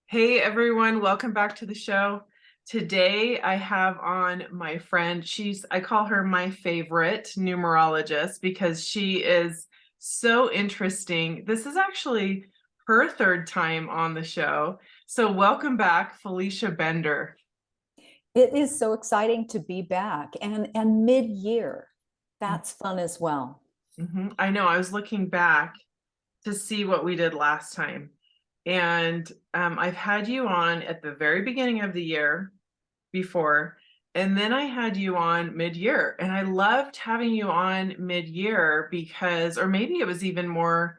Hey everyone, welcome back to the show. Today I have on my friend. I call her my favorite numerologist because she is so interesting. This is actually her third time on the show. So welcome back, Felicia Bender. It is so exciting to be back and mid-year. That's fun as well. I know, I was looking back to see what we did last time. And I've had you on at the very beginning of the year before, and then I had you on mid-year. And I loved having you on mid-year because, or maybe it was even more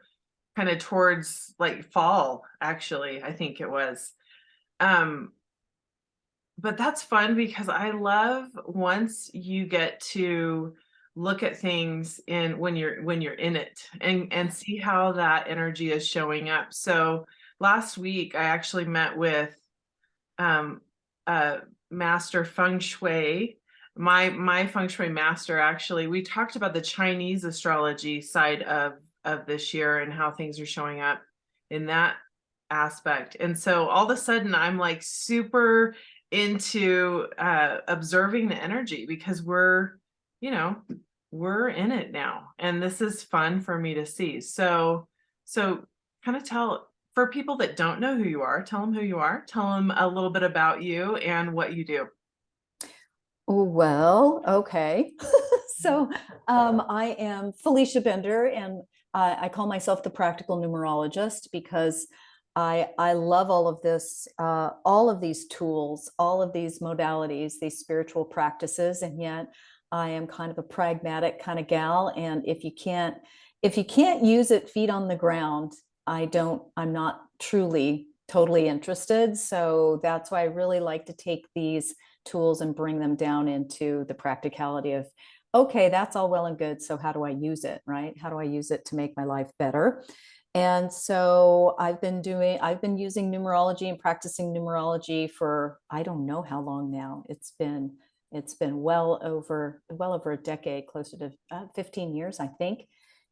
kind of towards like fall, actually, I think it was. Um, but that's fun because I love once you get to look at things in when you're in it and see how that energy is showing up. So last week I actually met with um a master feng shui, my feng shui master. Actually, we talked about the Chinese astrology side of this year and how things are showing up in that aspect. And so all of a sudden I'm like super into observing the energy because you know we're in it now, and this is fun for me to see. So kind of tell, for people that don't know who you are, tell them who you are, tell them a little bit about you and what you do. Well, okay. So I am Felicia Bender, and I call myself the Practical Numerologist because I love all of this, all of these tools, all of these modalities, these spiritual practices, and yet I am kind of a pragmatic kind of gal. And if you can't use it, feet on the ground, I'm not truly totally interested. So that's why I really like to take these tools and bring them down into the practicality of, okay, that's all well and good. So how do I use it, right? How do I use it to make my life better? And so I've been using numerology and practicing numerology for, I don't know how long now. It's been well over a decade, closer to 15 years, I think.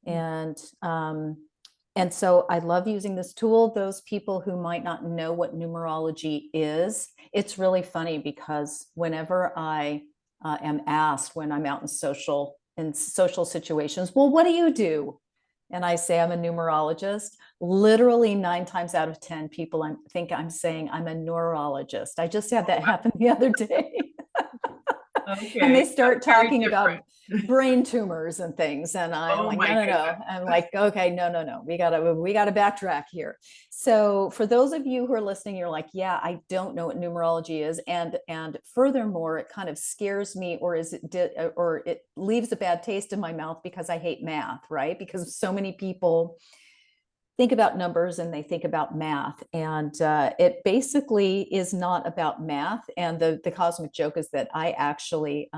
And and so I love using this tool. Those people who might not know what numerology is, it's really funny because whenever I am asked when I'm out in social situations, well, what do you do? And I say I'm a numerologist. Literally 9 times out of 10, people think I'm saying I'm a neurologist. I just had that happen the other day. And Okay, they start that's very talking about different. brain tumors and things, and I'm Oh like, my no, no, no. goodness. I'm like, okay, no, no, no, we gotta backtrack here. So for those of you who are listening, you're like, yeah, I don't know what numerology is, and furthermore, it kind of scares me, or it leaves a bad taste in my mouth because I hate math, right? Because so many people think about numbers and they think about math, and it basically is not about math. And the cosmic joke is that I actually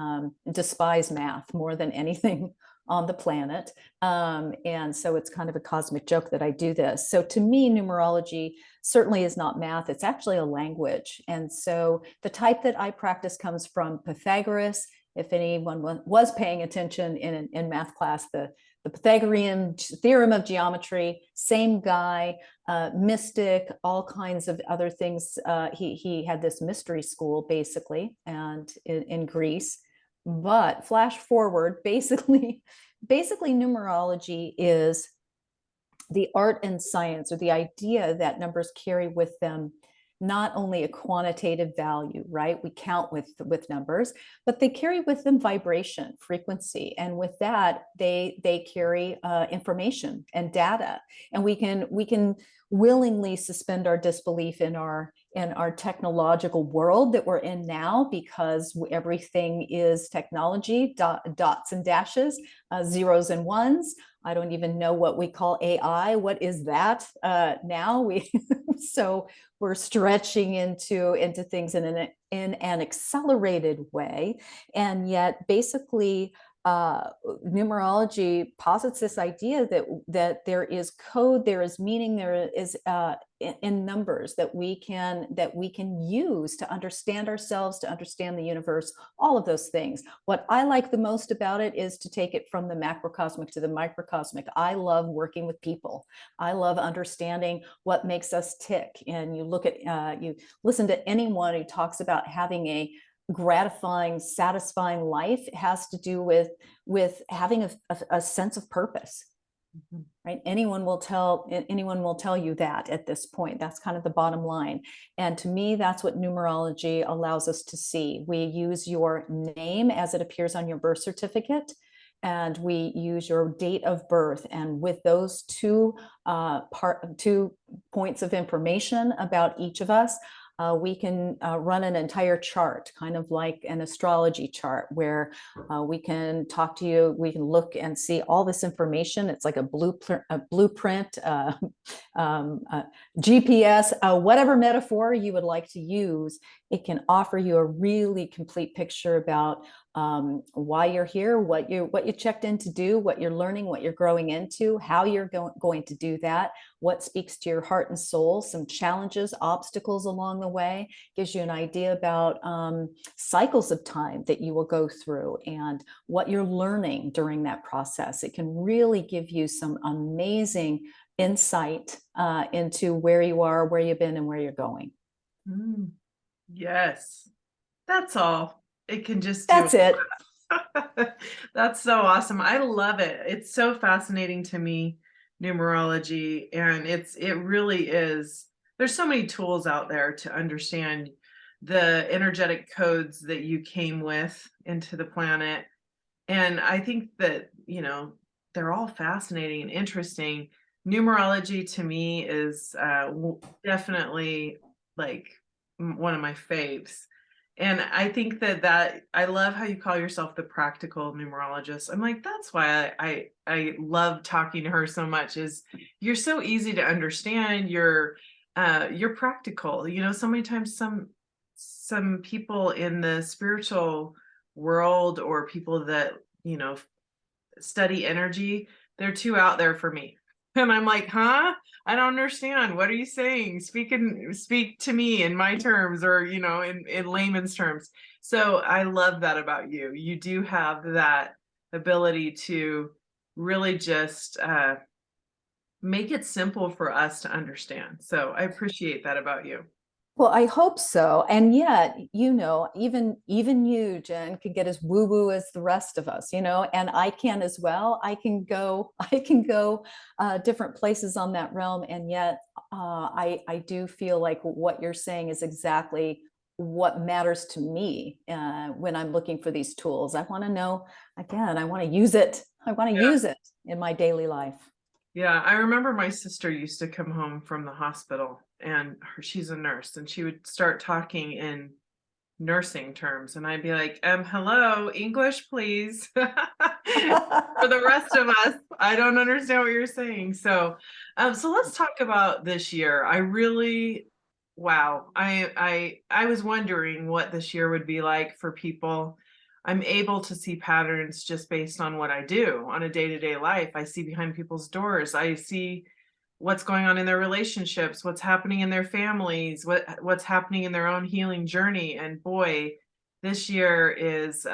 despise math more than anything on the planet, and so it's kind of a cosmic joke that I do this. So to me, numerology certainly is not math. It's actually a language. And so the type that I practice comes from Pythagoras. If anyone was paying attention in math class, the Pythagorean theorem of geometry, same guy, mystic, all kinds of other things. He had this mystery school basically, and in Greece. But flash forward, basically numerology is the art and science, or the idea that numbers carry with them not only a quantitative value, right? We count with numbers, but they carry with them vibration, frequency, and with that, they carry information and data, and we can willingly suspend our disbelief in our technological world that we're in now, because everything is technology, dots and dashes, zeros and ones. I don't even know what we call AI. What is that now? So we're stretching into things in an accelerated way, and yet basically numerology posits this idea that there is code, there is meaning, there is in numbers that we can use to understand ourselves, to understand the universe, all of those things. What I like the most about it is to take it from the macrocosmic to the microcosmic. I love working with people. I love understanding what makes us tick. And you look at you listen to anyone who talks about having a gratifying, satisfying life. It has to do with having a sense of purpose. Mhm. Right? Anyone will tell you that at this point. That's kind of the bottom line. And to me, that's what numerology allows us to see. We use your name as it appears on your birth certificate, and we use your date of birth. And with those two points of information about each of us, we can run an entire chart, kind of like an astrology chart, where we can talk to you, we can look and see all this information. It's like a blueprint, GPS, whatever metaphor you would like to use. It can offer you a really complete picture about why you're here, what you checked in to do, what you're learning, what you're growing into, how you're going to do that, what speaks to your heart and soul, some challenges, obstacles along the way. Gives you an idea about cycles of time that you will go through and what you're learning during that process. It can really give you some amazing insight into where you are, where you've been, and where you're going. Mm, yes, that's all. It can just do. That's it. That's so awesome. I love it. It's so fascinating to me, numerology, and it really is. There's so many tools out there to understand the energetic codes that you came with into the planet. And I think that, they're all fascinating and interesting. Numerology to me is definitely like one of my faves. And I think that I love how you call yourself the practical numerologist. I'm like, that's why I love talking to her so much, is you're so easy to understand. You're practical. So many times some people in the spiritual world, or people that, study energy, they're too out there for me. And I'm like, huh? I don't understand. What are you saying? Speak to me in my terms, or, in layman's terms. So I love that about you. You do have that ability to really just make it simple for us to understand. So I appreciate that about you. Well, I hope so. And yet, even you, Jen, can get as woo-woo as the rest of us, and I can as well. I can go different places on that realm. And yet, I do feel like what you're saying is exactly what matters to me when I'm looking for these tools. I want to know, again, I want to use it. I want to Yeah. use it in my daily life. Yeah, I remember my sister used to come home from the hospital, and she's a nurse, and she would start talking in nursing terms, and I'd be like, hello, English, please. For the rest of us, I don't understand what you're saying. So let's talk about this year. Wow. I was wondering what this year would be like for people. I'm able to see patterns just based on what I do on a day-to-day life. I see behind people's doors. I see what's going on in their relationships, what's happening in their families, what's happening in their own healing journey. And boy, this year is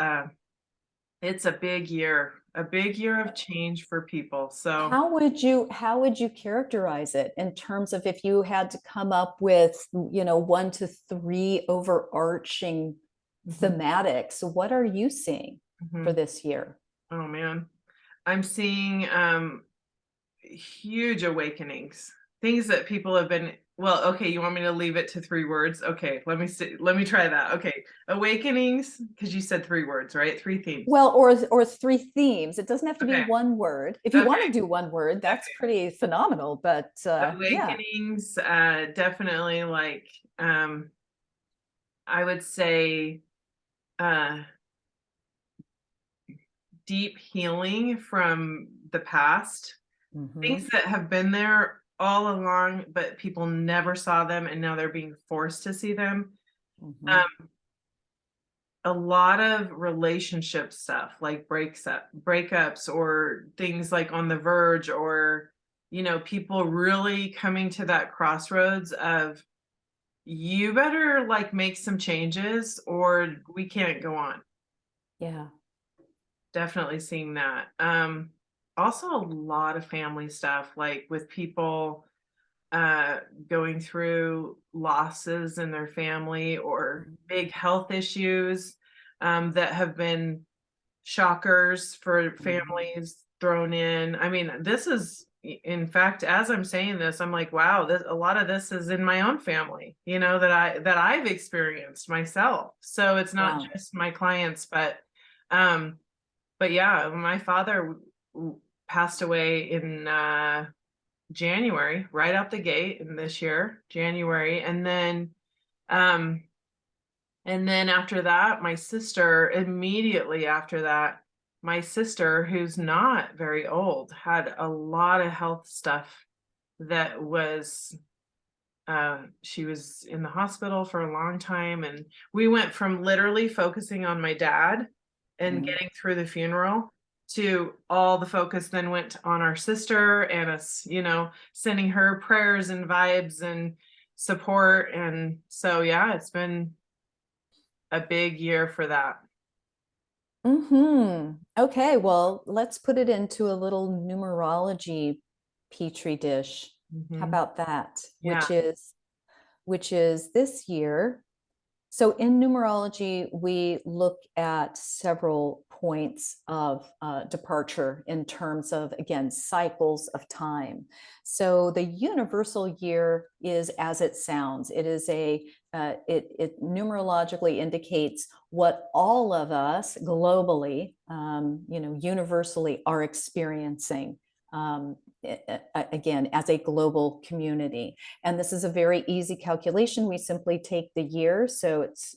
it's a big year of change for people. So How would you characterize it in terms of, if you had to come up with, 1 to 3 overarching mhm, thematics? What are you seeing for mhm. this year? Oh man, I'm seeing huge awakenings, things that people have been. Well, okay, you want me to leave it to 3 words? Okay, let me try that. Okay, awakenings, because you said 3 words, right? 3 themes. Well, or 3 themes. It doesn't have to be Okay, one word. If you want okay, to do one word, that's okay. pretty phenomenal. But yeah. Awakenings, definitely, like, I would say, uh deep healing from the past, things Mhm, that have been there all along, but people never saw them, and now they're being forced to see them. mhm, Um, a lot of relationship stuff, like breakups or things like on the verge, or, people really coming to that crossroads of, you better like make some changes or we can't go on. Yeah. Definitely seeing that. Also a lot of family stuff, like with people uh going through losses in their family or big health issues that have been shockers for Mhm. families thrown in. I mean, this is in fact, as I'm saying this, I'm like, wow, a lot of this is in my own family, that I've experienced myself. So it's not Wow. just my clients, um but yeah, my father passed away in January, right out the gate in this year, January. Um and then after that, my sister, immediately after that, my sister, who's not very old, had a lot of health stuff that was she was in the hospital for a long time, and we went from literally focusing on my dad and Mhm. getting through the funeral to all the focus then went on our sister and us, sending her prayers and vibes and support. And so yeah, it's been a big year for that. Okay, well, let's put it into a little numerology petri dish. How Hmm. about that? Yeah. Which is this year. So in numerology, we look at several points of departure in terms of, again, cycles of time. So the universal year is as it sounds. It is it numerologically indicates what all of us globally, universally are experiencing. Um, Again, as a global community. And this is a very easy calculation. We simply take the year, so it's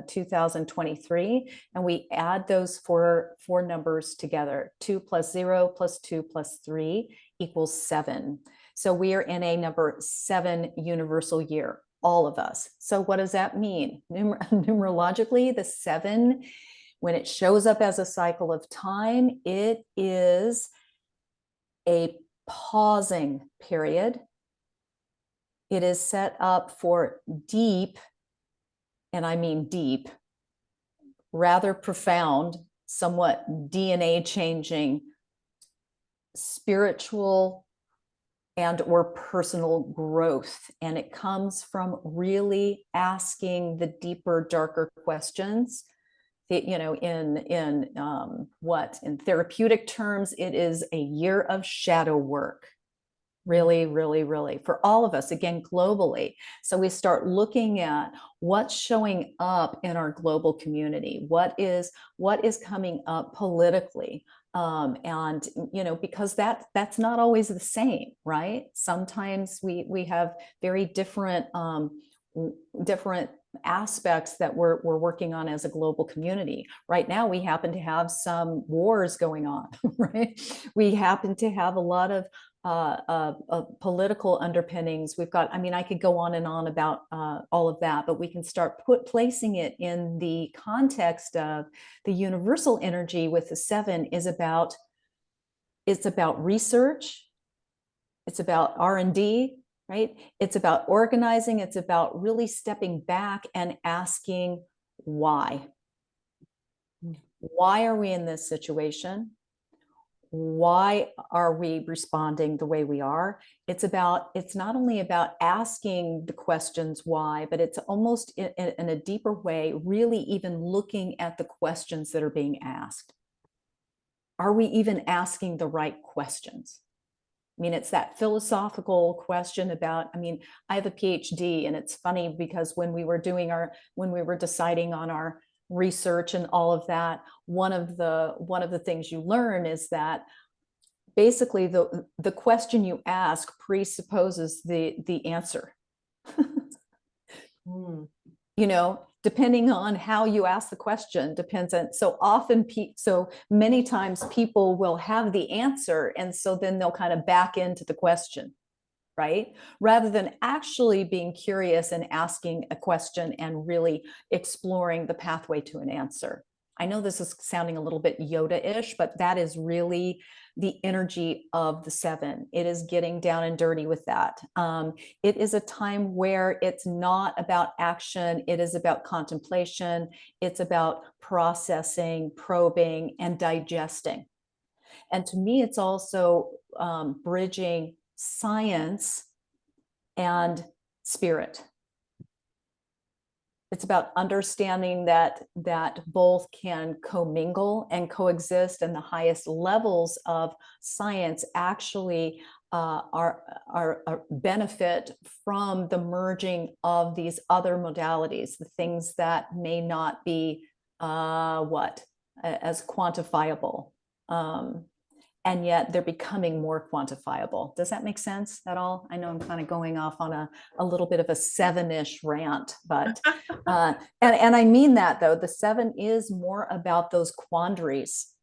2023, and we add those four numbers together. 2 plus 0 plus 2 plus 3 equals 7. So we are in a number 7 universal year, all of us. So what does that mean? Numerologically, the 7, when it shows up as a cycle of time, it is a pausing period. It is set up for deep, and I mean deep, rather profound, somewhat DNA changing spiritual and or personal growth. And it comes from really asking the deeper, darker questions. In therapeutic terms, it is a year of shadow work. Really, really, really, for all of us, again, globally. So we start looking at what's showing up in our global community, what is coming up politically, and because that's not always the same, right? Sometimes we have very different aspects that we're working on as a global community. Right now, we happen to have some wars going on, right? We happen to have a lot of political underpinnings. We've got, I mean, I could go on and on about all of that, but we can start placing it in the context of the universal energy with the 7 is about, it's about research, it's about R&D, right? It's about organizing, it's about really stepping back and asking why. Why are we in this situation? Why are we responding the way we are? It's not only about asking the questions why, but it's almost in a deeper way, really even looking at the questions that are being asked. Are we even asking the right questions? I mean, it's that philosophical question about, I mean, I have a PhD, and it's funny because when we were deciding on our research and all of that, one of the things you learn is that basically the question you ask presupposes the answer. Mm. Depending on how you ask the question depends on, so many times people will have the answer, and so then they'll kind of back into the question, right? Rather than actually being curious and asking a question and really exploring the pathway to an answer. I know this is sounding a little bit Yoda-ish, but that is really the energy of the 7. It is getting down and dirty with that. It is a time where it's not about action. It is about contemplation. It's about processing, probing, and digesting. And to me, it's also bridging science and spirit. It's about understanding that both can commingle and coexist, and the highest levels of science actually are benefit from the merging of these other modalities, the things that may not be as quantifiable. And yet they're becoming more quantifiable. Does that make sense at all? I know I'm kind of going off on a little bit of a 7-ish rant, but and I mean that, though. The 7 is more about those quandaries,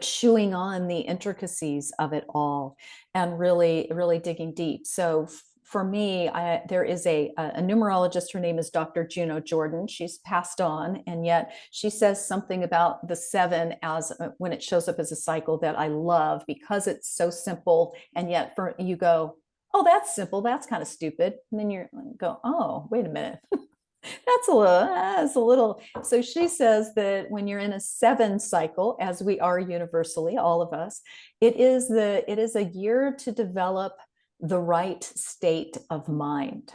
chewing on the intricacies of it all and really, really digging deep. So for me, there is a numerologist. Her name is Dr. Juno Jordan. She's passed on, and yet she says something about the 7 as when it shows up as a cycle that I love, because it's so simple. And yet for you go, oh, that's simple. That's kind of stupid. And then you go, oh, wait a minute. That's a little. So she says that when you're in a 7 cycle, as we are universally, all of us, it is a year to develop the right state of mind.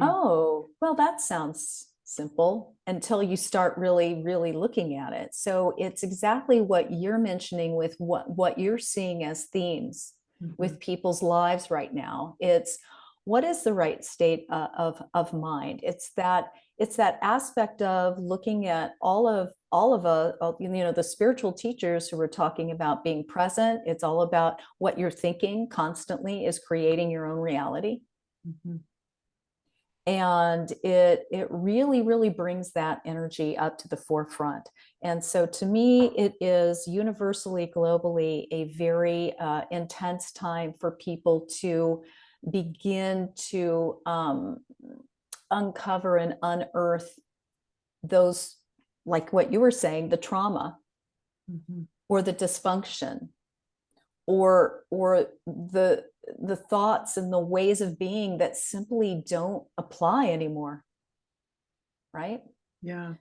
Oh, well, that sounds simple until you start really, really looking at it. So it's exactly what you're mentioning with what you're seeing as themes with people's lives right now. It's what is the right state of mind? It's that aspect of looking at all of the spiritual teachers who were talking about being present. It's all about what you're thinking constantly is creating your own reality. And it really, really brings that energy up to the forefront. And so to me, it is universally, globally, a very intense time for people to begin to uncover and unearth those, like what you were saying, the trauma or the dysfunction or the thoughts and the ways of being that simply don't apply anymore. Right? Yeah.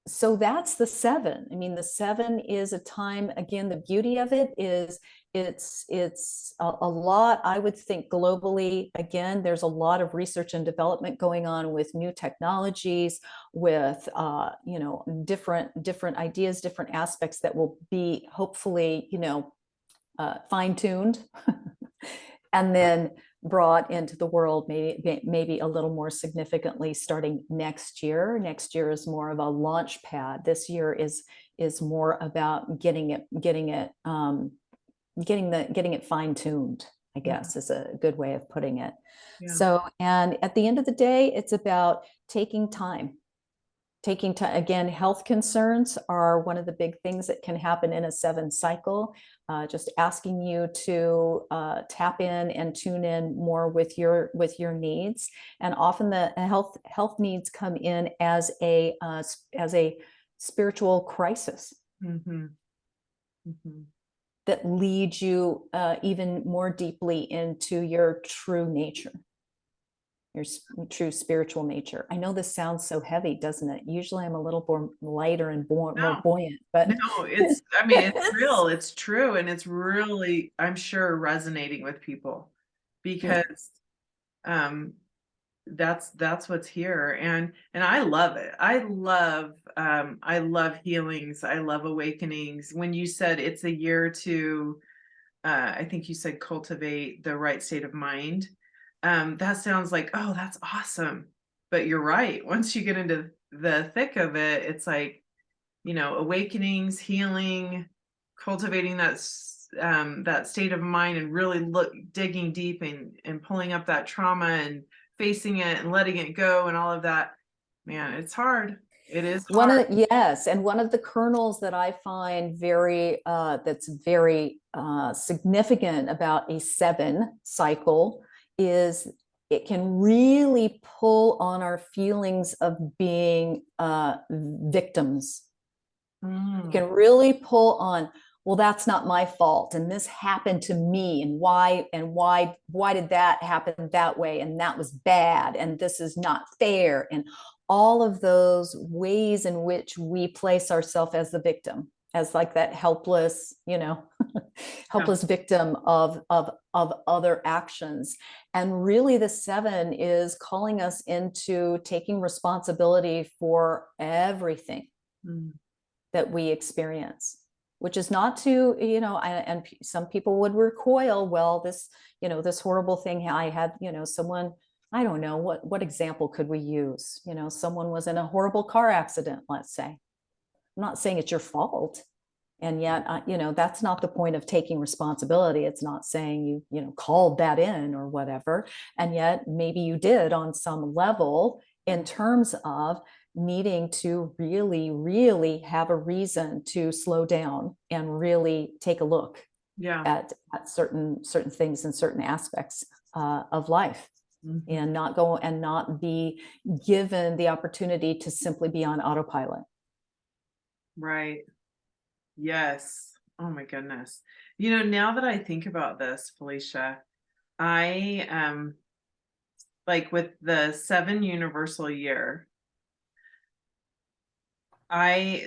So that's the 7. I mean, the 7 is a time, again, the beauty of it is it's a lot, I would think, globally. Again, there's a lot of research and development going on with new technologies, with different ideas, different aspects that will be hopefully fine-tuned and then brought into the world maybe a little more significantly starting next year. Next year is more of a launch pad. This year is more about getting it fine-tuned, I guess, is a good way of putting it. So, and at the end of the day, it's about taking time. Again, health concerns are one of the big things that can happen in a 7 cycle. Just asking you to tap in and tune in more with your needs. And often the health needs come in as a spiritual crisis that leads you even more deeply into your true nature. Your true spiritual nature. I know this sounds so heavy, doesn't it? Usually I'm a little more lighter and more buoyant, but no, it's real, it's true, and it's really, I'm sure, resonating with people because that's what's here, and I love it. I love healings. I love awakenings. When you said it's a year to I think you said cultivate the right state of mind. That sounds like, oh, that's awesome. But you're right. Once you get into the thick of it, it's like, awakenings, healing, cultivating that state of mind and really digging deep and pulling up that trauma and facing it and letting it go and all of that. Man, it's hard. It is One hard. of yes, and one of the kernels that I find very that's very significant about a 7 cycle is it can really pull on our feelings of being victims. It Mm, can really pull on, well, that's not my fault, and this happened to me, and why did that happen that way, and that was bad, and this is not fair, and all of those ways in which we place ourselves as the victim, as like that helpless, yeah. helpless victim of other actions. And really the 7 is calling us into taking responsibility for everything Mm, that we experience, which is not to, and some people would recoil, well, this horrible thing I had, someone, I don't know, what example could we use? Someone was in a horrible car accident, let's say. I'm not saying it's your fault. And yet, that's not the point of taking responsibility. It's not saying you called that in or whatever. And yet maybe you did on some level in terms of needing to really, really have a reason to slow down and really take a look yeah. at certain things and certain aspects of life, Mhm. and not be given the opportunity to simply be on autopilot. Right. Yes. Oh my goodness. Now that I think about this, Felicia, I like with the 7 universal year, I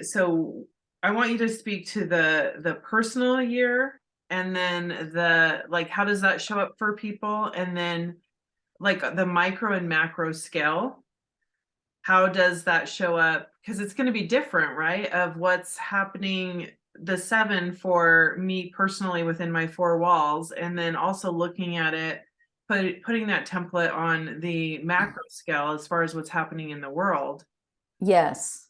want you to speak to the personal year, and then the like how does that show up for people, and then like the micro and macro scale, how does that show up, because it's going to be different, right, of what's happening the 7 for me personally within my 4 walls, and then also looking at it, putting that template on the macro scale as far as what's happening in the world. Yes.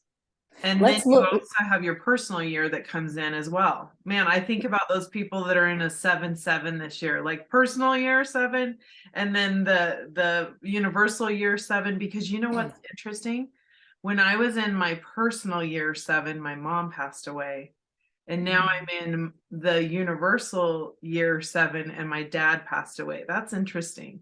And then Let's you look. also have your personal year that comes in as well. Man, I think about those people that are in a 7-7 this year, like personal year 7, and then the universal year 7, because you know what's interesting? When I was in my personal year 7, my mom passed away. And now I'm in the universal year 7 and my dad passed away. That's interesting.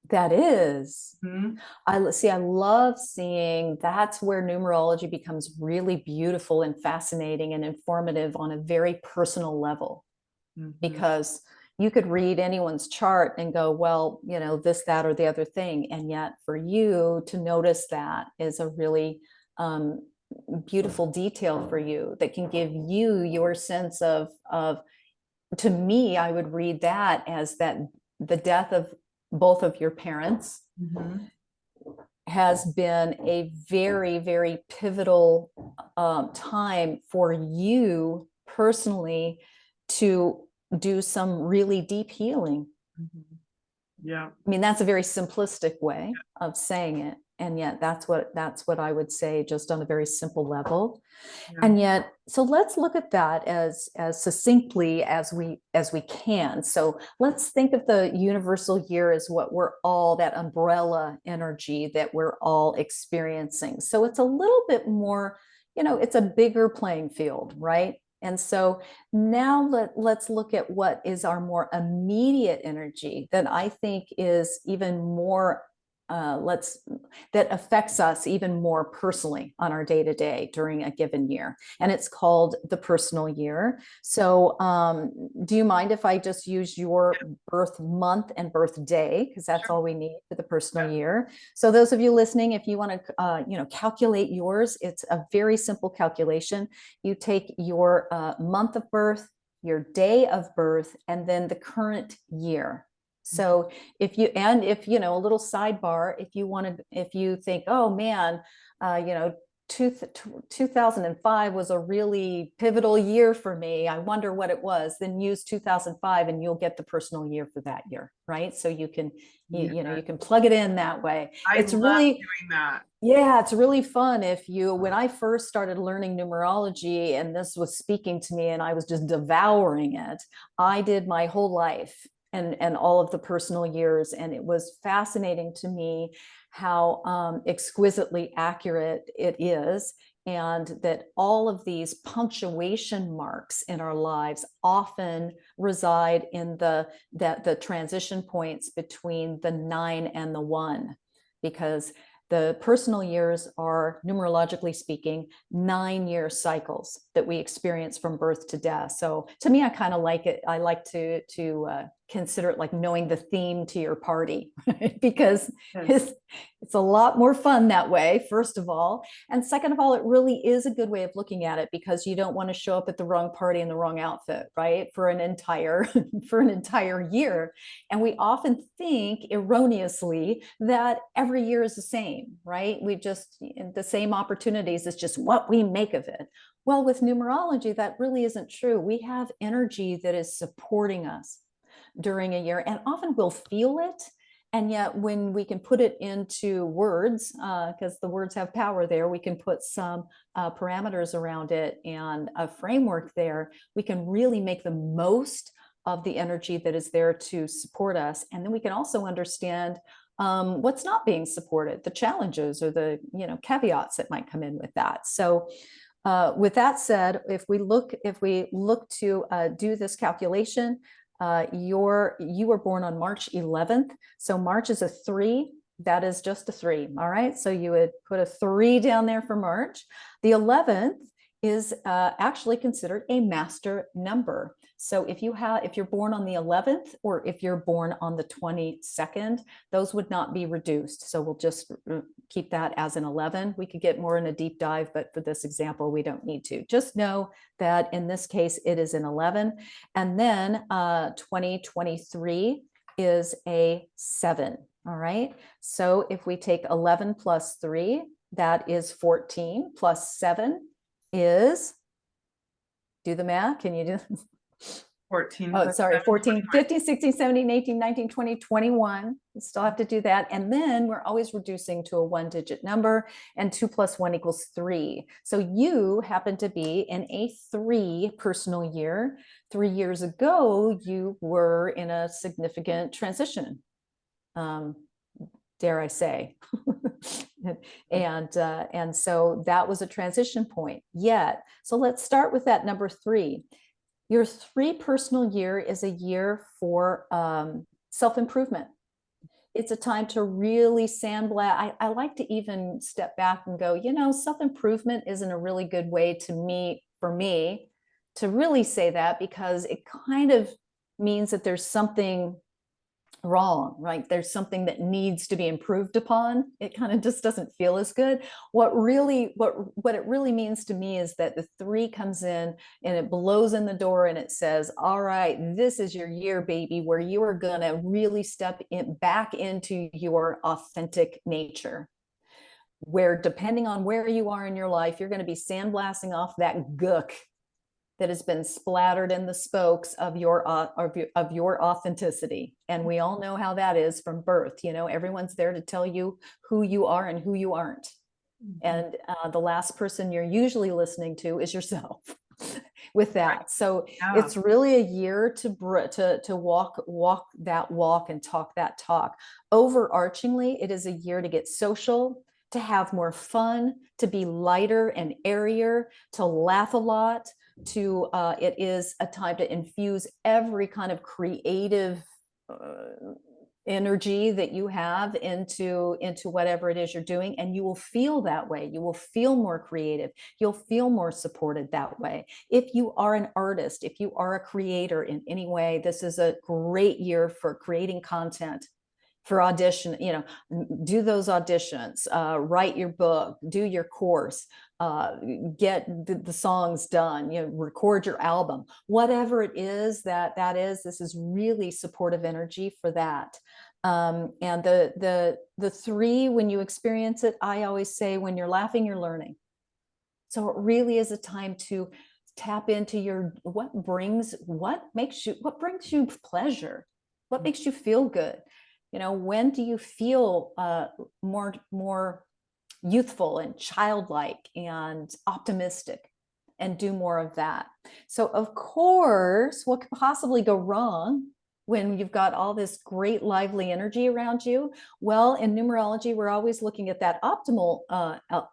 That is. Mhm. I love seeing that's where numerology becomes really beautiful and fascinating and informative on a very personal level, Mhm. because you could read anyone's chart and go, well, this, that, or the other thing. And yet for you to notice that is a really um, beautiful detail for you that can give you your sense of, to me, I would read that as that the death of both of your parents Mhm. has been a very, very pivotal time for you personally to do some really deep healing. Mhm. Yeah. I mean, that's a very simplistic way of saying it. And yet that's what I would say just on a very simple level. Yeah. And yet, so let's look at that as succinctly as we can. So let's think of the universal year as what we're all, that umbrella energy that we're all experiencing. So it's a little bit more, it's a bigger playing field, right? And so now let's look at what is our more immediate energy that I think is even more let's that affects us even more personally on our day to day during a given year. And it's called the personal year. So, do you mind if I just use your birth month and birthday? Because that's Sure. all we need for the personal Yeah. year. So, those of you listening, if you want to, calculate yours, it's a very simple calculation. You take your month of birth, your day of birth, and then the current year. So if a little sidebar, if you think, oh man, uh, you know, 2005 was a really pivotal year for me. I wonder what it was. Then use 2005 and you'll get the personal year for that year, right? So you can, Yeah. you can plug it in that way. I It's love really, doing that. yeah, it's really fun when I first started learning numerology and this was speaking to me and I was just devouring it, I did my whole life and all of the personal years. And it was fascinating to me how exquisitely accurate it is. and that all of these punctuation marks in our lives often reside in the transition points between the 9 and the 1, because the personal years are, numerologically speaking, 9-year cycles that we experience from birth to death. So to me, I kind of like it. I like to consider it like knowing the theme to your party, right? Because Yes. it's a lot more fun that way, first of all. And second of all, it really is a good way of looking at it, because you don't want to show up at the wrong party in the wrong outfit, right? For an entire year. And we often think erroneously that every year is the same, right? We just, the same opportunities, it's just what we make of it. Well, with numerology, that really isn't true. We have energy that is supporting us during a year, and often we'll feel it. And yet when we can put it into words, because the words have power there, we can put some parameters around it and a framework there, we can really make the most of the energy that is there to support us. And then we can also understand what's not being supported, the challenges or the caveats that might come in with that. So with that said, if we look to do this calculation, you were born on March 11th. So March is a 3. That is just a 3. All right. So you would put a 3 down there for March. The 11th is actually considered a master number. So if you're born on the 11th, or if you're born on the 22nd, those would not be reduced. So we'll just keep that as an 11. We could get more in a deep dive, but for this example, we don't need to. Just know that in this case, it is an 11. And then 2023 is a 7. All right. So if we take 11 plus 3, that is 14, plus 7 is, do the math. Can you do 14. Oh, sorry, 14, 15, 16, 17, 18, 19, 20, 21. We still have to do that. And then we're always reducing to a 1-digit number, and 2 plus 1 equals 3. So you happen to be in a 3 personal year. 3 years ago, you were in a significant transition, dare I say. And so that was a transition point. Yet, so let's start with that number 3. Your 3 personal year is a year for self-improvement. It's a time to really sandblast. I like to even step back and go, self-improvement isn't a really good way for me to really say that, because it kind of means that there's something wrong, right? There's something that needs to be improved upon. It kind of just doesn't feel as good. What it really means to me is that the 3 comes in and it blows in the door and it says, all right, this is your year, baby, where you are going to really step back into your authentic nature, where depending on where you are in your life, you're going to be sandblasting off that gook that has been splattered in the spokes of your authenticity. And we all know how that is from birth. Everyone's there to tell you who you are and who you aren't. And the last person you're usually listening to is yourself with that. Right. So it's really a year to walk that walk and talk that talk. Overarchingly, it is a year to get social, to have more fun, to be lighter and airier, to laugh a lot. It is a time to infuse every kind of creative energy that you have into whatever it is you're doing, and you will feel that way. You will feel more creative. You'll feel more supported that way. If you are an artist, if you are a creator in any way, this is a great year for creating content. For audition, do those auditions, write your book, do your course, get the songs done, record your album, whatever it is this is really supportive energy for that. And the 3, when you experience it, I always say, when you're laughing, you're learning. So it really is a time to tap into what brings you pleasure, what makes you feel good. When do you feel more youthful and childlike and optimistic, and do more of that? So of course, what could possibly go wrong when you've got all this great lively energy around you? Well, in numerology, we're always looking at that optimal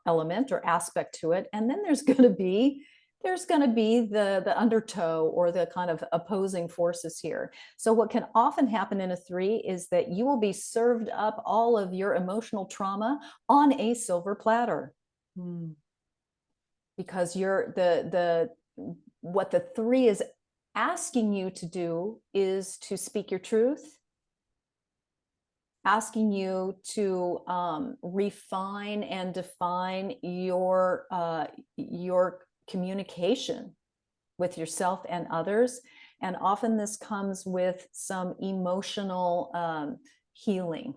element or aspect to it. And then there's going to be the undertow or the kind of opposing forces here. So what can often happen in a 3 is that you will be served up all of your emotional trauma on a silver platter. Because you're the what the 3 is asking you to do is to speak your truth, asking you to refine and define your communication with yourself and others. And often this comes with some emotional healing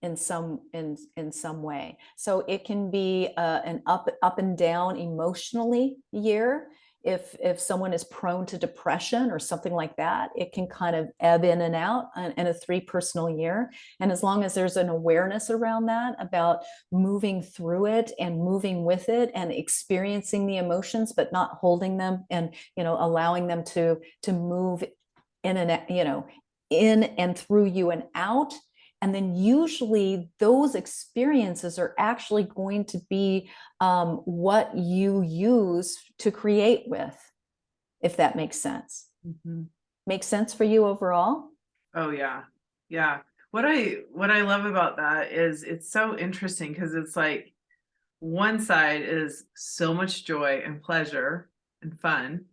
in some way. So it can be an up and down emotionally year. If someone is prone to depression or something like that, it can kind of ebb in and out in a 3 personal year. And as long as there's an awareness around that, about moving through it and moving with it and experiencing the emotions, but not holding them, and, you know, allowing them to move in and, you know, in and through you and out. And then usually those experiences are actually going to be what you use to create with, if that makes sense. Makes sense for you overall? Oh yeah. Yeah. What I love about that is it's so interesting, because it's like one side is so much joy and pleasure and fun,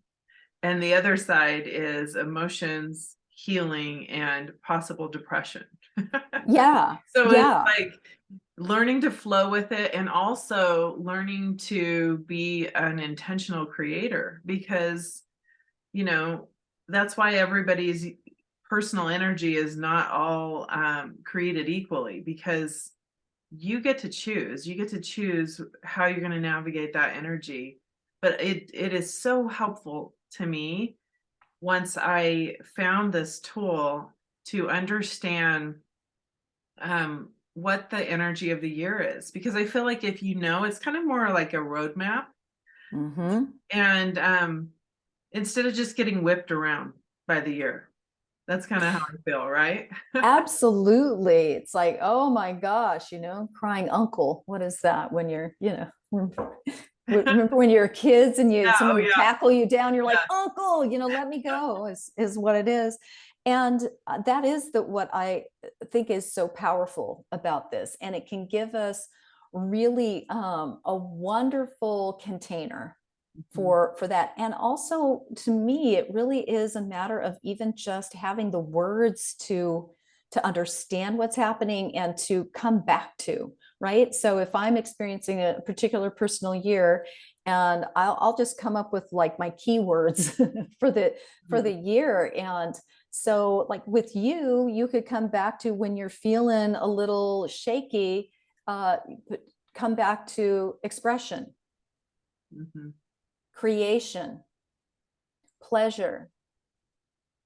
and the other side is emotions, healing, and possible depression. Yeah. So Yeah. it's like learning to flow with it, and also learning to be an intentional creator, because, you know, that's why everybody's personal energy is not all created equally, because you get to choose how you're going to navigate that energy. But it is so helpful to me once I found this tool to understand what the energy of the year is, because I feel like if you know, it's kind of more like a roadmap. And instead of just getting whipped around by the year, that's kind of how I feel, right? Absolutely. It's like, oh my gosh, you know, crying uncle. What is that when you're, you know, remember when you're kids and Yeah, someone oh would yeah, tackle you down, you're like, yeah. uncle, you know, let me go, is what it is. And that is what I think is so powerful about this. And it can give us really a wonderful container for that. And also, to me, it really is a matter of even just having the words to understand what's happening and to come back to, right? So if I'm experiencing a particular personal year, and I'll just come up with like my keywords for the year. And so like with you, you could come back to, when you're feeling a little shaky, come back to expression, creation, pleasure,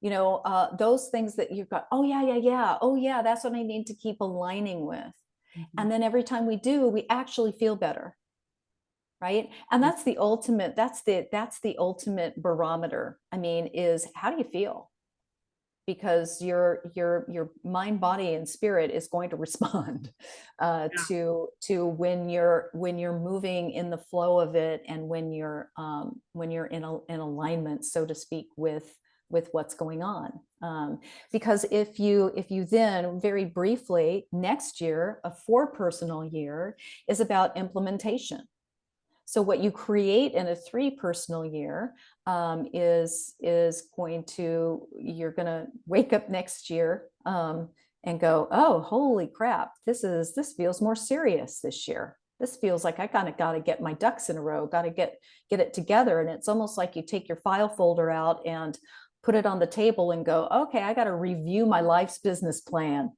you know, those things that you've got. Oh yeah, oh yeah, that's what I need to keep aligning with. And then every time we do, we actually feel better, right? And that's the ultimate, that's the ultimate barometer. I mean, is how do you feel? Because your mind, body, and spirit is going to respond to when you're moving in the flow of it, and when you're in alignment, so to speak, with what's going on. Because if you then, very briefly, next year, a 4 personal year, is about implementation. So what you create in a 3 personal year is going to, you're going to wake up next year and go, oh, holy crap, this feels more serious this year. This feels like I kind of got to get my ducks in a row, got to get it together. And it's almost like you take your file folder out and put it on the table and go, okay, I got to review my life's business plan.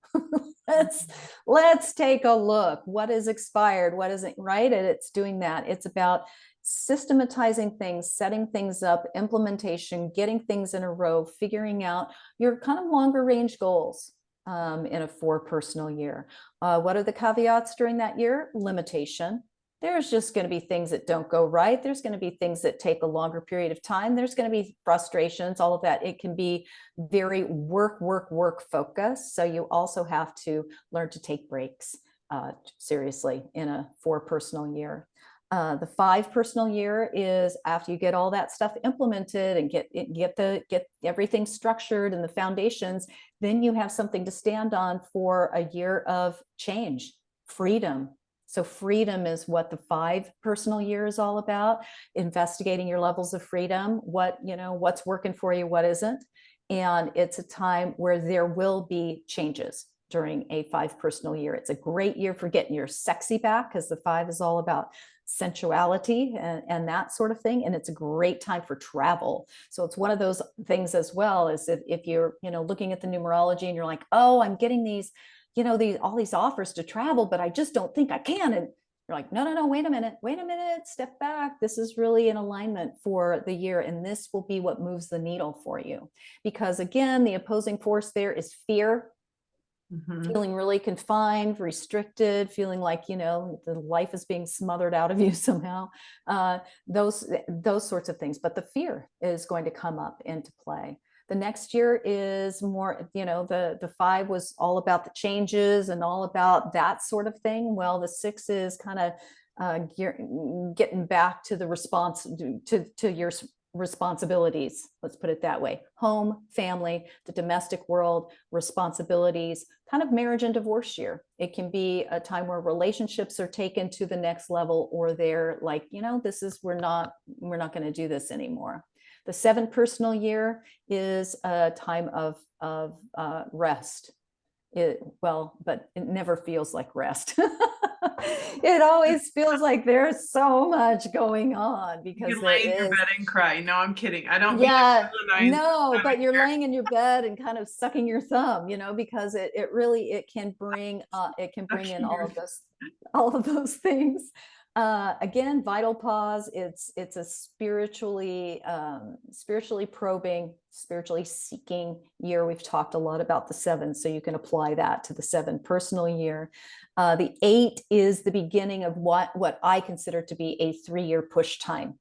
let's take a look. What is expired? What isn't, right? And it's doing that. It's about systematizing things, setting things up, implementation, getting things in a row, figuring out your kind of longer range goals in a 4 personal year. What are the caveats during that year? Limitation. There's just going to be things that don't go right. There's going to be things that take a longer period of time. There's going to be frustrations, all of that. It can be very work focused. So you also have to learn to take breaks seriously in a 4 personal year. The 5 personal year is after you get all that stuff implemented and get everything structured and the foundations, then you have something to stand on for a year of change, freedom. So freedom is what the 5 personal year is all about, investigating your levels of freedom, what's working for you, what isn't. And it's a time where there will be changes during a 5 personal year. It's a great year for getting your sexy back, because the 5 is all about sensuality and that sort of thing. And it's a great time for travel. So it's one of those things as well, as if you're, looking at the numerology and you're like, oh, I'm getting these, all these offers to travel, but I just don't think I can. And you're like, no, wait a minute, step back. This is really in alignment for the year. And this will be what moves the needle for you. Because again, the opposing force there is fear. Feeling really confined, restricted, feeling like, the life is being smothered out of you somehow, those sorts of things. But the fear is going to come up into play. The next year is more, the 5 was all about the changes and all about that sort of thing. Well, the 6 is kind of getting back to the response to your responsibilities. Let's put it that way. Home, family, the domestic world, responsibilities, kind of marriage and divorce year. It can be a time where relationships are taken to the next level, or they're like, we're not going to do this anymore. The 7 personal year is a time of rest. But it never feels like rest. It always feels like there's so much going on, because you can lay in your bed and cry. No, I'm kidding. I don't. Yeah, no, but you're laying in your bed and kind of sucking your thumb, because it can bring in all of those things. Again, vital pause. It's a spiritually probing, spiritually seeking year. We've talked a lot about the 7, so you can apply that to the 7 personal year. The 8 is the beginning of what I consider to be a 3-year push time.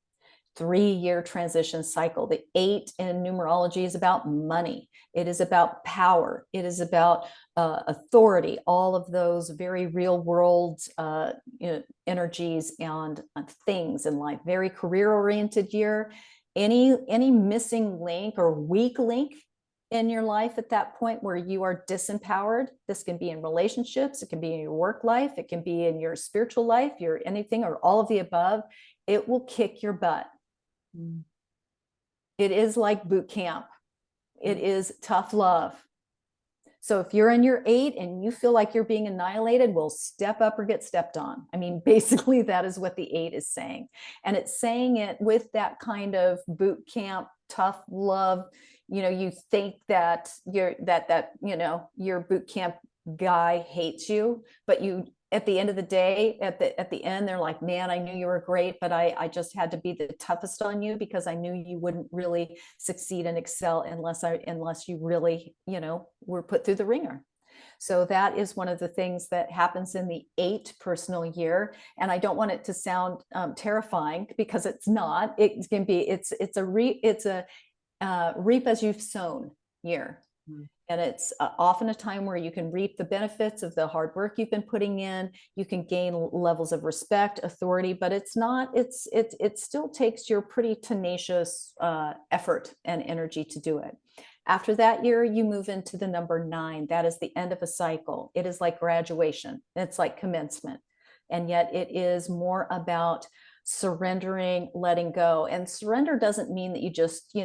3-year transition cycle. The 8 in numerology is about money. It is about power. It is about authority, all of those very real world energies and things in life. Very career oriented year. Any missing link or weak link in your life at that point where you are disempowered, this can be in relationships, it can be in your work life, it can be in your spiritual life, your anything or all of the above, it will kick your butt. It is like boot camp. It is tough love. So if you're in your 8 and you feel like you're being annihilated, well, step up or get stepped on. I mean, basically that is what the 8 is saying. And it's saying it with that kind of boot camp, tough love. You think that your boot camp guy hates you, but at the end of the day, at the end, they're like, man, I knew you were great, but I just had to be the toughest on you because I knew you wouldn't really succeed and excel unless you really, were put through the ringer. So that is one of the things that happens in the 8 personal year. And I don't want it to sound terrifying, because it's not. It can be, it's a reap as you've sown year. And it's often a time where you can reap the benefits of the hard work you've been putting in. You can gain levels of respect, authority, but it still takes your pretty tenacious effort and energy to do it. After that year, you move into the number 9. That is the end of a cycle. It is like graduation. It's like commencement. And yet it is more about surrendering, letting go. And surrender doesn't mean that you just,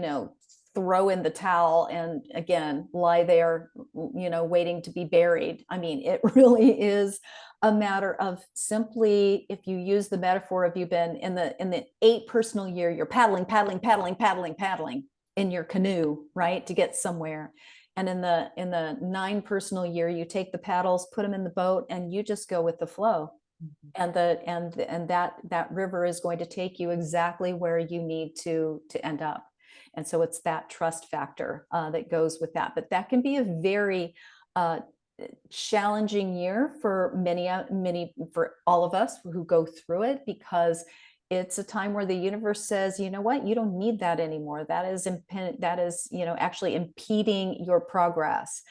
throw in the towel and again lie there waiting to be buried. I mean, it really is a matter of simply, if you use the metaphor of, you've been in the 8 personal year, you're paddling in your canoe, right, to get somewhere. And in the 9 personal year, you take the paddles, put them in the boat, and you just go with the flow. And that river is going to take you exactly where you need to end up. And so it's that trust factor that goes with that. But that can be a very challenging year for many, for all of us who go through it, because it's a time where the universe says, you know what, you don't need that anymore. That is actually impeding your progress.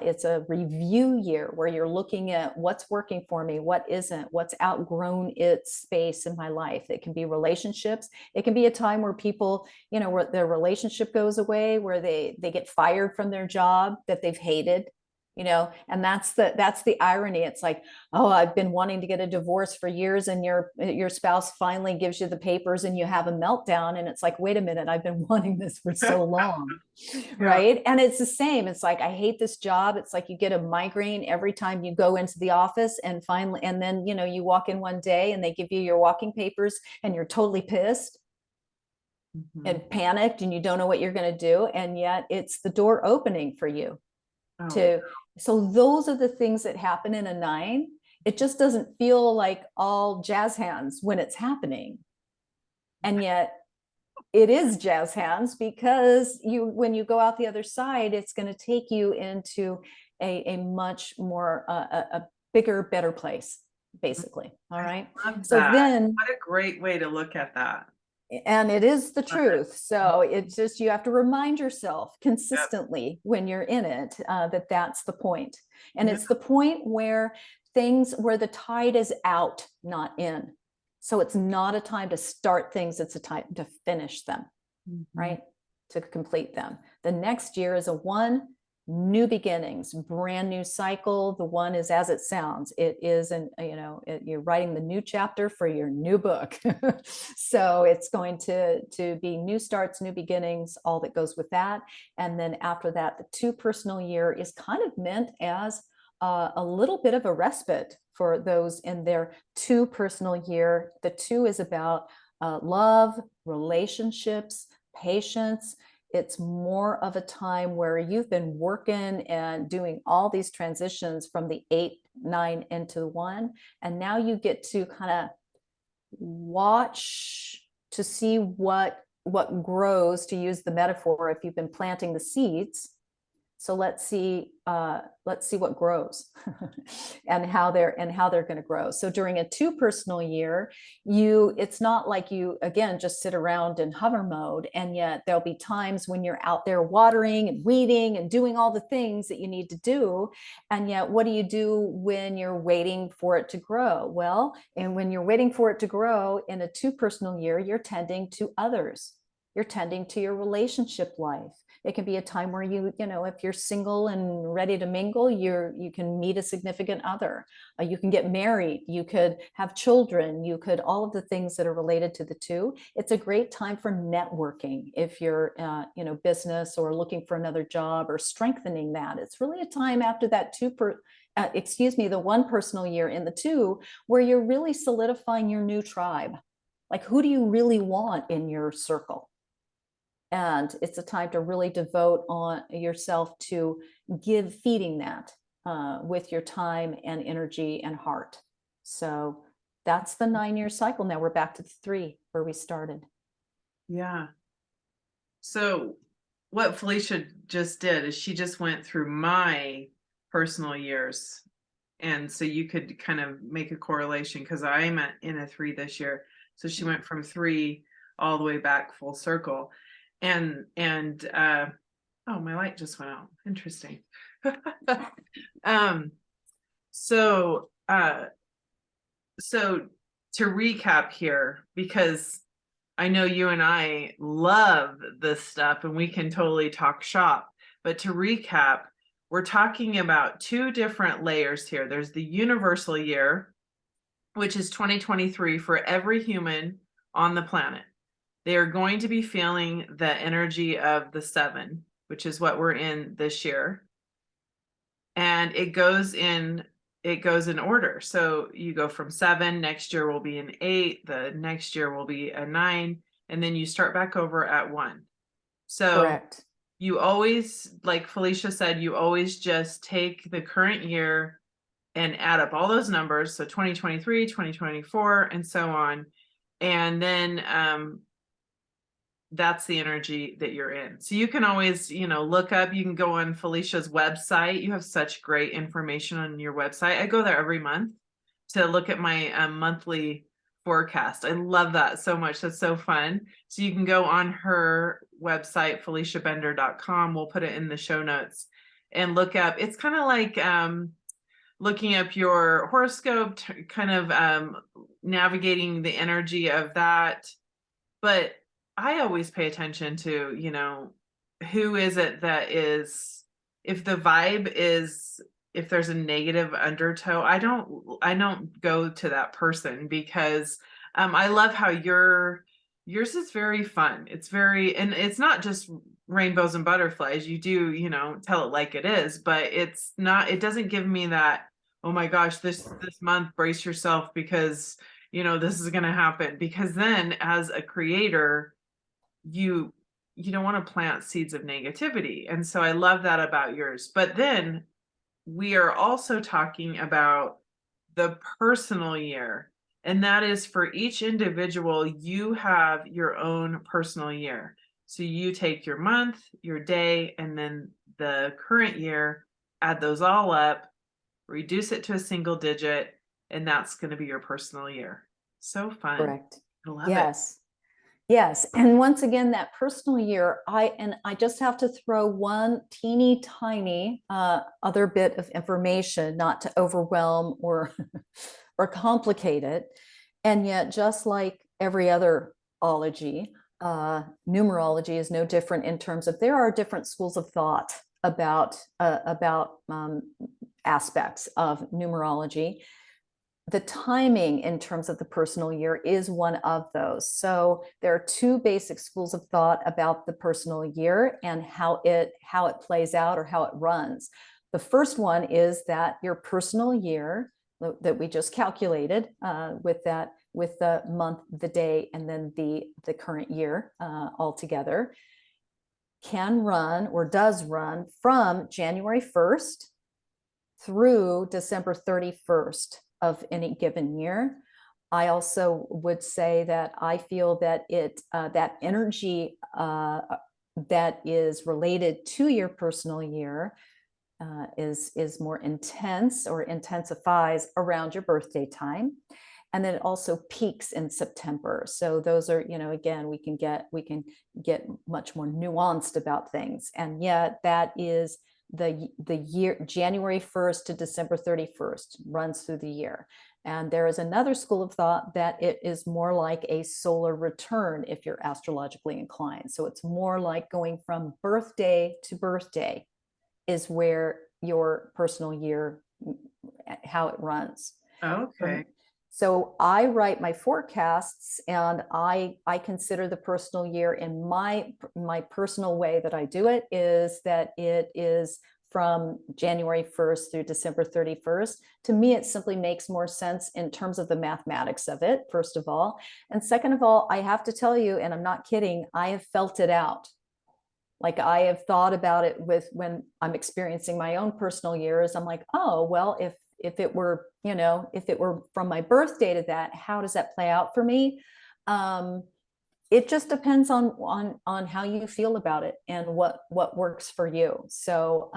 It's a review year where you're looking at what's working for me, what isn't, what's outgrown its space in my life. It can be relationships. It can be a time where people, where their relationship goes away, where they get fired from their job that they've hated, and that's the irony. It's like, oh, I've been wanting to get a divorce for years, and your spouse finally gives you the papers and you have a meltdown, and it's like, wait a minute, I've been wanting this for so long. Yeah. Right. And it's the same. It's like, I hate this job. It's like you get a migraine every time you go into the office, and finally, and then you walk in one day and they give you your walking papers and you're totally pissed Mhm. and panicked and you don't know what you're going to do, and yet it's the door opening for you Oh, to. So those are the things that happen in a 9. It just doesn't feel like all jazz hands when it's happening, and yet it is jazz hands, because when you go out the other side, it's going to take you into a much more a bigger, better place, basically. All right. I love So that. then, What a great way to look at that. and it is the Love it. truth. So it's just, you have to remind yourself Yep. consistently when you're in it, that that's the point. And Yeah. it's the point where the tide is out, not in. So it's not a time to start things, it's a time to finish them, Mhm. right? To complete them. The next year is a 1, new beginnings, brand new cycle. The 1 is as it sounds. It is you're writing the new chapter for your new book. So it's going to be new starts, new beginnings, all that goes with that. And then after that, the 2 personal year is kind of meant as a little bit of a respite for those in their 2 personal year. The 2 is about love, relationships, patience. It's more of a time where you've been working and doing all these transitions from the 8, 9 into 1, and now you get to kind of watch to see what grows, to use the metaphor, if you've been planting the seeds. So let's see what grows and how they're going to grow. So during a 2 personal year, it's not like you again just sit around in hover mode, and yet there'll be times when you're out there watering and weeding and doing all the things that you need to do. And yet, what do you do when you're waiting for it to grow? Well, and when you're waiting for it to grow in a 2 personal year, you're tending to others. You're tending to your relationship life. It can be a time where if you're single and ready to mingle, you can meet a significant other. You can get married. You could have children. You could, all of the things that are related to the 2. It's a great time for networking. If you're, business or looking for another job or strengthening that, it's really a time after that the 1 personal year in the 2, where you're really solidifying your new tribe. Like, who do you really want in your circle? And it's a time to really devote on yourself to feeding that with your time and energy and heart. So that's the 9-year cycle. Now we're back to the 3 where we started. Yeah. So what Felicia just did is she just went through my personal years. And so you could kind of make a correlation, because I'm in a 3 this year. So she went from 3 all the way back full circle. And oh, my light just went out. Interesting. um so so to recap here, because I know you and I love this stuff and we can totally talk shop, but to recap, we're talking about 2 different layers here. There's the universal year, which is 2023 for every human on the planet. They are going to be feeling the energy of the 7, which is what we're in this year. And it goes in order. So you go from 7, next year will be an 8, the next year will be a 9, and then you start back over at 1. So Correct. you always, like Felicia said, you always just take the current year and add up all those numbers. So 2023, 2024, and so on. And then that's the energy that you're in. So you can always, you know, look up, you can go on Felicia's website. You have such great information on your website. I go there every month to look at my monthly forecast. I love that so much. That's so fun. So you can go on her website, FeliciaBender.com. We'll put it in the show notes and look up. It's kind of like looking up your horoscope, kind of navigating the energy of that. But I always pay attention to, you know, who is it that is, if the vibe is, if there's a negative undertow, I don't go to that person, because I love how yours is very fun. It's very, and it's not just rainbows and butterflies. You do, you know, tell it like it is, but it's not, it doesn't give me that, oh my gosh, this month brace yourself because, you know, this is going to happen. Because then as a creator, you don't want to plant seeds of negativity. And so I love that about yours. But then we are also talking about the personal year, and that is for each individual, you have your own personal year. So you take your month, your day, and then the current year, add those all up, reduce it to a single digit, and that's going to be your personal year. So fun. Correct. I love it. Yes. Yes. And once again, that personal year, I just have to throw one teeny tiny other bit of information, not to overwhelm or or complicate it. And yet, just like every other ology, numerology is no different in terms of there are different schools of thought about aspects of numerology. The timing in terms of the personal year is one of those. So there are two basic schools of thought about the personal year and how it plays out or how it runs. The first one is that your personal year that we just calculated with the month, the day, and then the current year altogether can run or does run from January 1st through December 31st of any given year. I also would say that I feel that that energy that is related to your personal year is more intense or intensifies around your birthday time. And then it also peaks in September. So those are, you know, again, we can get much more nuanced about things. And yet that is the year, January 1st to December 31st runs through the year. And there is another school of thought that it is more like a solar return if you're astrologically inclined. So it's more like going from birthday to birthday is where your personal year, how it runs. Okay. So I write my forecasts, and I consider the personal year in my personal way that I do it is that it is from January 1st through December 31st. To me, it simply makes more sense in terms of the mathematics of it, first of all. And second of all, I have to tell you, and I'm not kidding, I have felt it out. Like I have thought about it with when I'm experiencing my own personal years. I'm like, oh, well, if it were, you know, if it were from my birthday to that, how does that play out for me? It just depends on how you feel about it and what works for you. So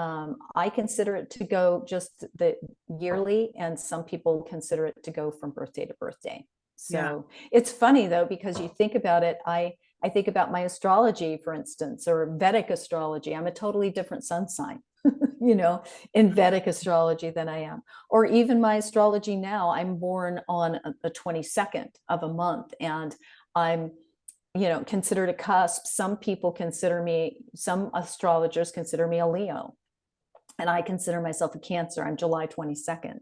I consider it to go just the yearly, and some people consider it to go from birthday to birthday. So it's funny though, because you think about it, I think about my astrology, for instance, or Vedic astrology. I'm a totally different sun sign, you know, in Vedic astrology than I am. Or even my astrology now, I'm born on the 22nd of a month, and I'm, you know, considered a cusp. Some astrologers consider me a Leo, and I consider myself a Cancer. I'm July 22nd.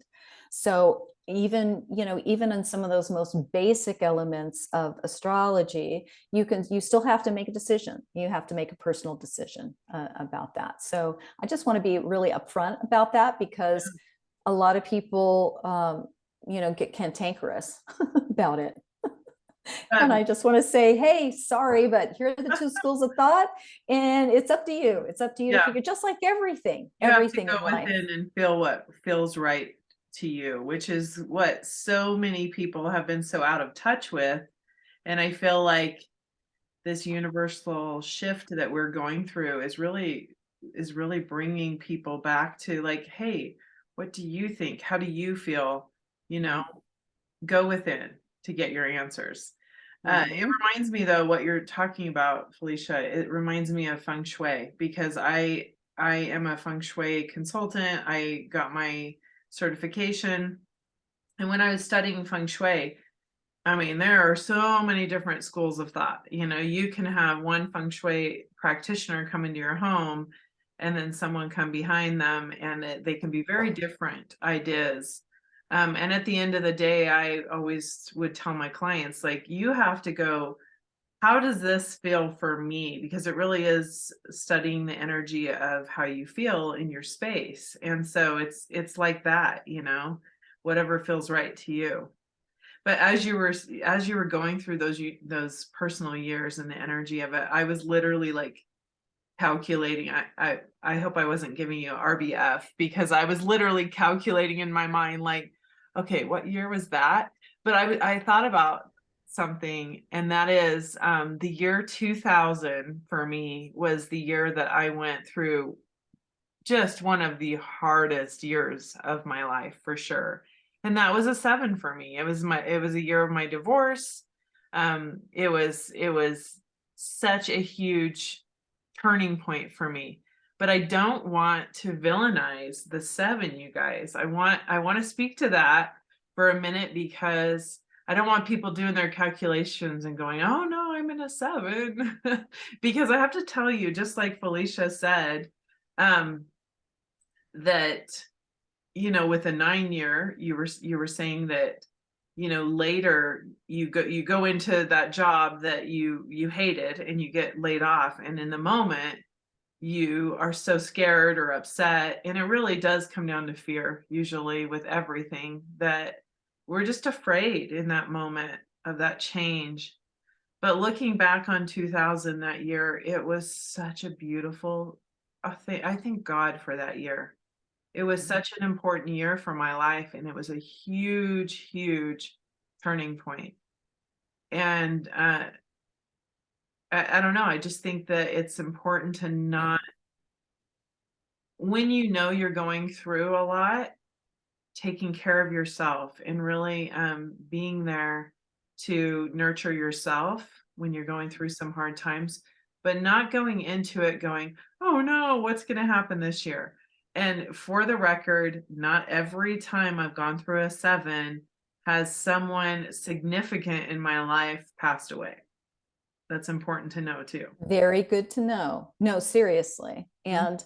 So even in some of those most basic elements of astrology, you still have to make a decision. You have to make a personal decision about that. So I just want to be really upfront about that, because a lot of people get cantankerous about it. And I just want to say, hey, sorry, but here are the two schools of thought, and it's up to you. It's up to you to figure, just like everything You everything have to go in life. within and feel what feels right to you, which is what so many people have been so out of touch with. And I feel like this universal shift that we're going through is really bringing people back to like, hey, what do you think? How do you feel? You know, Mhm. go within to get your answers. It Mhm. reminds me though, what you're talking about, Felicia, it reminds me of feng shui because I am a feng shui consultant. I got my certification. And when I was studying feng shui, I mean, there are so many different schools of thought. You know, you can have one feng shui practitioner come into your home and then someone come behind them, and they can be very different ideas. And at the end of the day, I always would tell my clients, like, you have to go, how does this feel for me? Because it really is studying the energy of how you feel in your space. And so it's like that, you know, whatever feels right to you. But as you were going through those personal years and the energy of it, I was literally like calculating. I hope I wasn't giving you RBF because I was literally calculating in my mind like, okay, what year was that? But I thought about something, and that is the year 2000 for me was the year that I went through just one of the hardest years of my life for sure. And that was a 7 for me. It was a year of my divorce. It was such a huge turning point for me. But I don't want to villainize the 7, you guys. I want to speak to that for a minute because I don't want people doing their calculations and going, "Oh no, I'm in a 7." Because I have to tell you, just like Felicia said, um, that, you know, with a 9 year, you were saying that, you know, later you go into that job that you hated and you get laid off, and in the moment, you are so scared or upset, and it really does come down to fear, usually with everything, that we're just afraid in that moment of that change. But looking back on 2000, that year, it was such a beautiful I thank God for that year. It was Mhm. such an important year for my life, and it was a huge, huge turning point. And, I don't know, I just think that it's important to not when you know you're going through a lot, taking care of yourself and really, being there to nurture yourself when you're going through some hard times, but not going into it going, "Oh, no, what's gonna happen this year?" And for the record, not every time I've gone through a 7 has someone significant in my life passed away. That's important to know too. Very good to know. No, seriously. Mhm. And,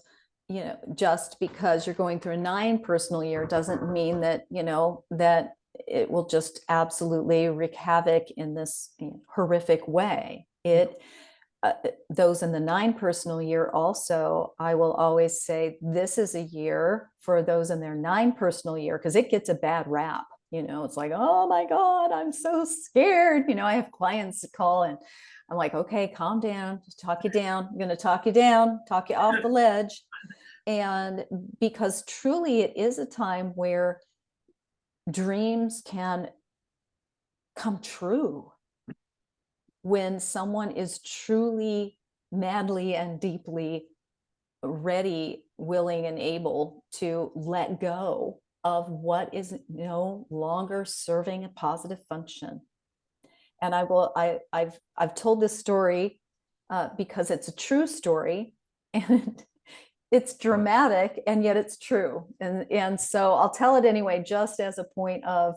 you know, just because you're going through a 9 personal year doesn't mean that, you know, that it will just absolutely wreak havoc in this, you know, horrific way. Those in the 9 personal year also, I will always say this is a year for those in their 9 personal year because it gets a bad rap. You know, it's like, oh my God, I'm so scared. You know, I have clients call and I'm like, okay, calm down, just talk you down. I'm going to talk you down, talk you off the ledge. And because truly it is a time where dreams can come true when someone is truly madly and deeply ready, willing, and able to let go of what is no longer serving a positive function. And I've told this story because it's a true story, and it's dramatic, and yet it's true. And so I'll tell it anyway, just as a point of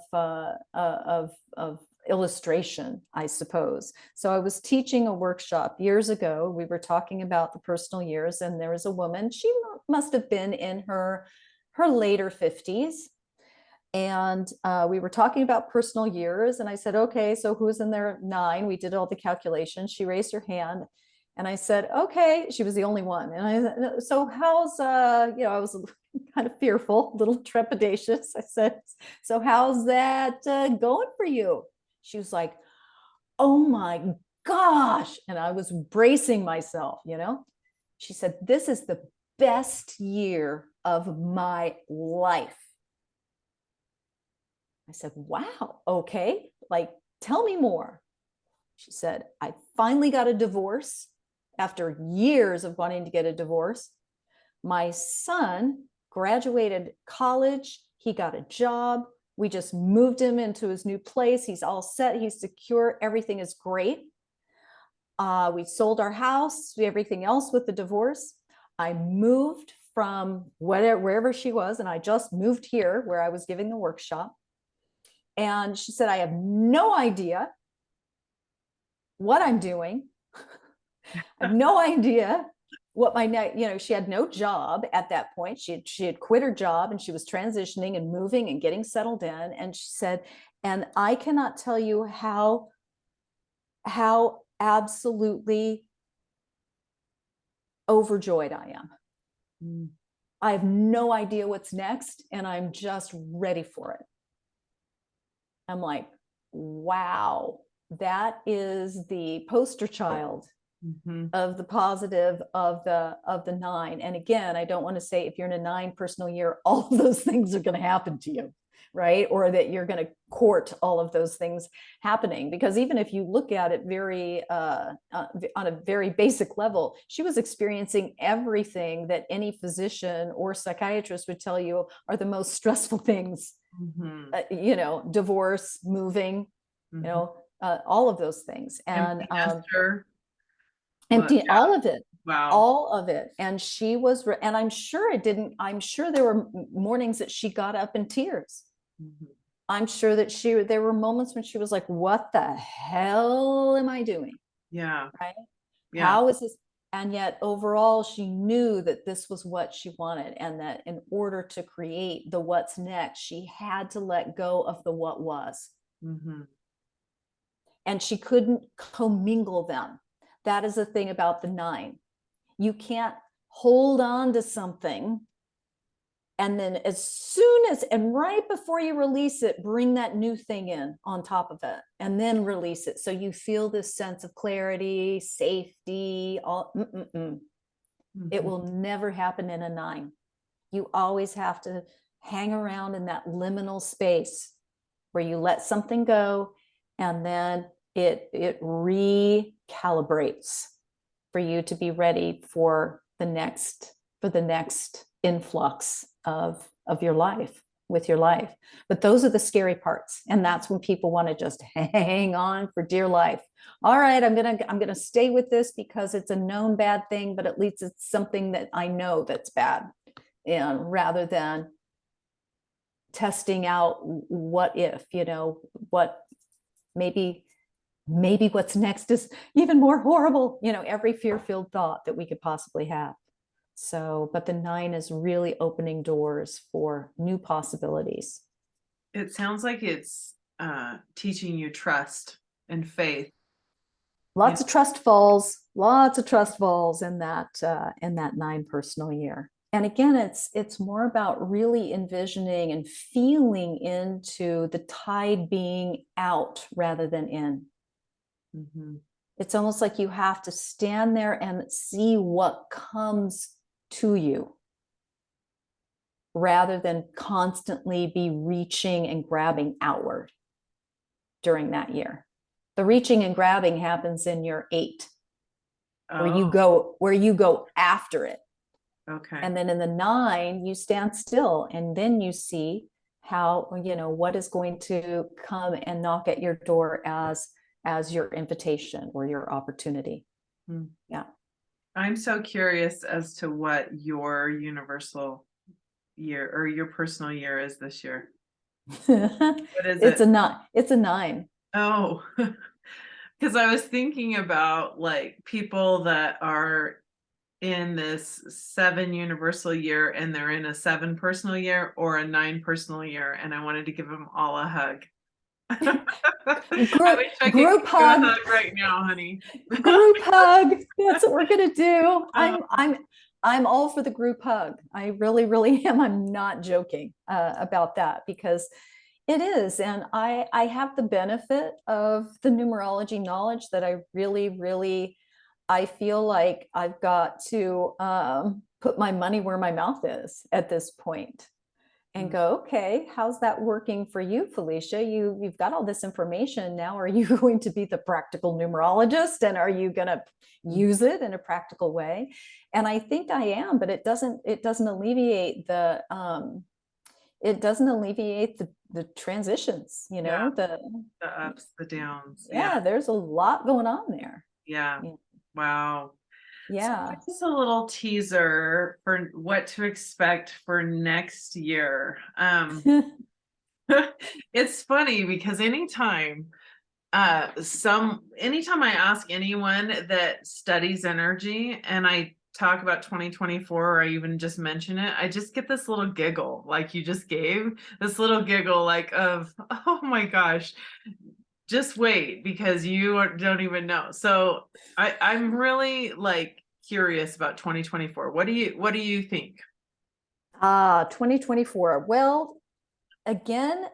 illustration, I suppose. So I was teaching a workshop years ago. We were talking about the personal years, and there was a woman. She must have been in her later 50s, and we were talking about personal years, and I said, okay, so who's in their 9? We did all the calculations. She raised her hand, and I said, okay, she was the only one. And I said, so how's, you know, I was kind of fearful, a little trepidatious. I said, so how's that going for you? She was like, oh my gosh. And I was bracing myself, you know. She said, this is the best year of my life. I said, wow, okay, like, tell me more. She said, I finally got a divorce after years of wanting to get a divorce. My son graduated college. He got a job. We just moved him into his new place. He's all set. He's secure. Everything is great. We sold our house, everything else with the divorce. I moved from wherever she was, and I just moved here where I was giving the workshop. And she said, I have no idea what I'm doing. I have no idea what my next, she had no job at that point. She had quit her job and she was transitioning and moving and getting settled in. And she said, and I cannot tell you how absolutely overjoyed I am. Mm. I have no idea what's next, and I'm just ready for it. I'm like, wow, that is the poster child of the positive of the 9. And again, I don't want to say if you're in a 9 personal year, all of those things are going to happen to you, right? Or that you're going to court all of those things happening, because even if you look at it very on a very basic level, she was experiencing everything that any physician or psychiatrist would tell you are the most stressful things. Divorce, moving, all of those things, and empty, all of it. Wow. All of it. And she was, and I'm sure there were mornings that she got up in tears. I'm sure that there were moments when she was like, what the hell am I doing? Yeah. Right. Yeah. How is this? And yet overall, she knew that this was what she wanted, and that in order to create the what's next, she had to let go of the what was. And she couldn't commingle them. That is the thing about the 9. You can't hold on to something and then and right before you release it, bring that new thing in on top of it and then release it. So you feel this sense of clarity, safety, It will never happen in a 9. You always have to hang around in that liminal space where you let something go and then it recalibrates for you to be ready for the next influx of your life, with your life. But those are the scary parts, and that's when people want to just hang on for dear life. All right, I'm gonna stay with this because it's a known bad thing, but at least it's something that I know that's bad, and rather than testing out what if, what maybe what's next is even more horrible, every fear-filled thought that we could possibly have. So, but the 9 is really opening doors for new possibilities. It sounds like it's teaching you trust and faith. Lots of trust falls in that 9 personal year. And again, it's more about really envisioning and feeling into the tide being out rather than in. It's almost like you have to stand there and see what comes to you rather than constantly be reaching and grabbing outward during that year. The reaching and grabbing happens in your 8, where you go after it. Okay. And then in the 9, you stand still, and then you see how, what is going to come and knock at your door as your invitation or your opportunity. Yeah. I'm so curious as to what your universal year or your personal year is this year. What is It's it? It's a 9. Oh, because I was thinking about like people that are in this 7 universal year and they're in a 7 personal year or a 9 personal year, and I wanted to give them all a hug. I wish I could give you a hug right now, honey. Group hug. That's what we're gonna do. I'm all for the group hug. I really, really am. I'm not joking about that, because it is. And I have the benefit of the numerology knowledge that I really, really, I feel like I've got to put my money where my mouth is at this point. and Mm. go, okay, how's that working for you, Felicia? You've got all this information. Now, are you going to be the practical numerologist, and are you going to Mm. use it in a practical way? And I think I am, but it doesn't alleviate the transitions, Yeah, the the ups, the downs. Yeah. yeah, there's a lot going on there. Yeah. Yeah. Wow. So Yeah. just a little teaser for what to expect for next year. It's funny because anytime I ask anyone that studies energy and I talk about 2024 or I even just mention it, I just get this little giggle like you just gave, this little giggle like of, oh my gosh, just wait because don't even know. So I'm really like curious about 2024. What do you think? 2024. Well, again,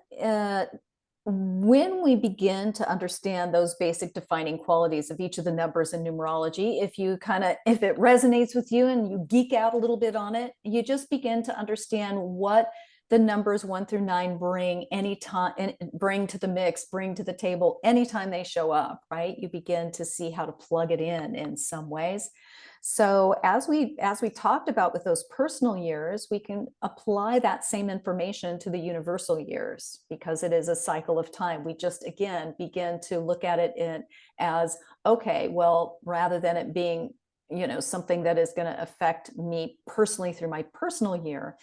when we begin to understand those basic defining qualities of each of the numbers in numerology, if it resonates with you and you geek out a little bit on it, you just begin to understand what the numbers 1 through 9 bring anytime and bring to the mix, bring to the table anytime they show up, right? You begin to see how to plug it in some ways. So as we talked about with those personal years, we can apply that same information to the universal years because it is a cycle of time. We just again begin to look at it as okay, well, rather than it being something that is going to affect me personally through my personal year,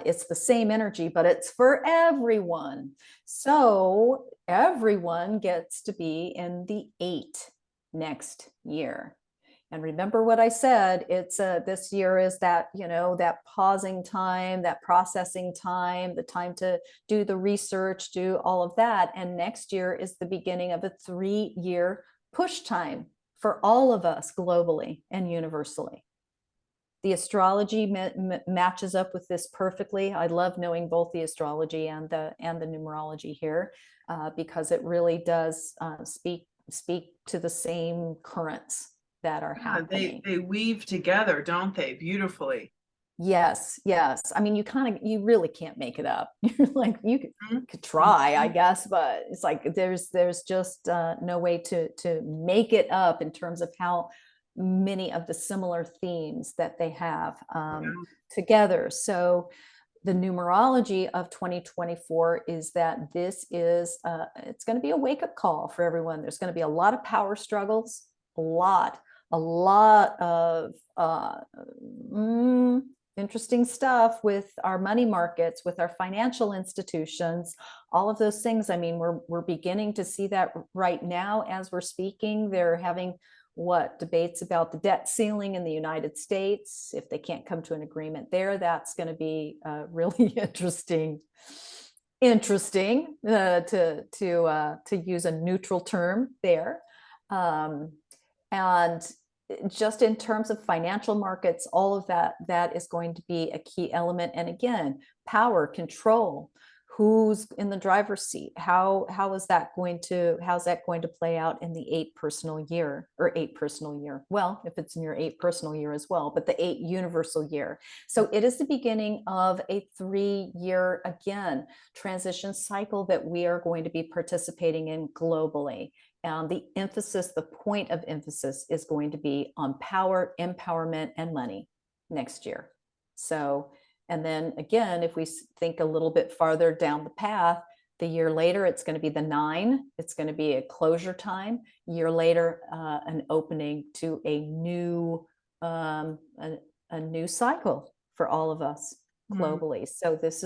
it's the same energy, but it's for everyone. So everyone gets to be in the 8 next year. And remember what I said, it's this year is that, that pausing time, that processing time, the time to do the research, do all of that. And next year is the beginning of a 3-year push time for all of us globally and universally. The astrology matches up with this perfectly. I love knowing both the astrology and the numerology here because it really does speak to the same currents that are Yeah, happening. they weave together, don't they? Beautifully. Yes, yes. I mean, you really can't make it up. You're like, you could Mhm. try, I guess, but it's like there's just no way to make it up in terms of how many of the similar themes that they have Yeah. together. So the numerology of 2024 is that this is it's going to be a wake-up call for everyone. There's going to be a lot of power struggles, a lot of interesting stuff with our money markets, with our financial institutions, all of those things. I mean, we're beginning to see that right now as we're speaking. They're having debates about the debt ceiling in the United States. If they can't come to an agreement there, that's going to be really interesting to use a neutral term there. And just in terms of financial markets, all of that is going to be a key element. And again, power, control, who's in the driver's seat, how's that going to play out in the 8 personal year. Well, if it's in your 8 personal year as well, but the 8 universal year. So it is the beginning of a 3-year again transition cycle that we are going to be participating in globally. And the point of emphasis is going to be on power, empowerment, and money next year. So, and then again, if we think a little bit farther down the path, the year later, it's going to be the 9. It's going to be a closure time. Year later, an opening to a new cycle for all of us globally. So this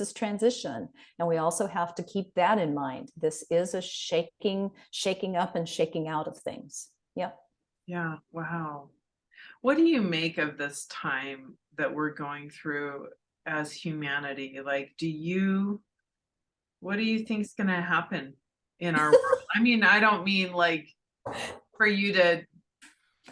is transition. And we also have to keep that in mind. This is a shaking up and shaking out of things. Yep. Yeah. Wow. What do you make of this time that we're going through as humanity? Like, what do you think is going to happen in our world? I mean, I don't mean like for you to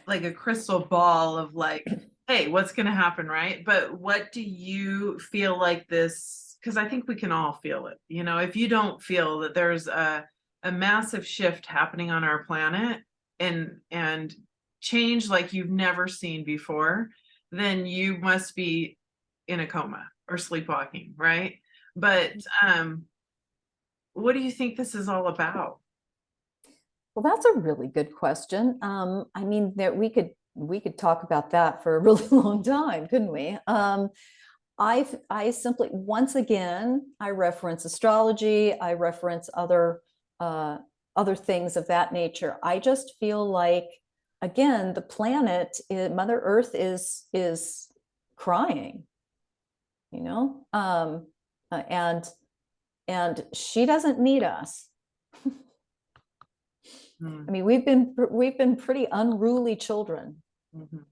like a crystal ball of like, hey, what's going to happen, right? But what do you feel like this? Because I think we can all feel it. If you don't feel that there's a massive shift happening on our planet and change like you've never seen before, then you must be in a coma, or sleepwalking, right? But what do you think this is all about? Well, that's a really good question. I mean, that we could talk about that for a really long time, couldn't we? I simply, once again, I reference astrology, I reference other things of that nature. I just feel like, again, the planet, Mother Earth is crying, you know, and she doesn't need us. I mean, we've been pretty unruly children, Mhm.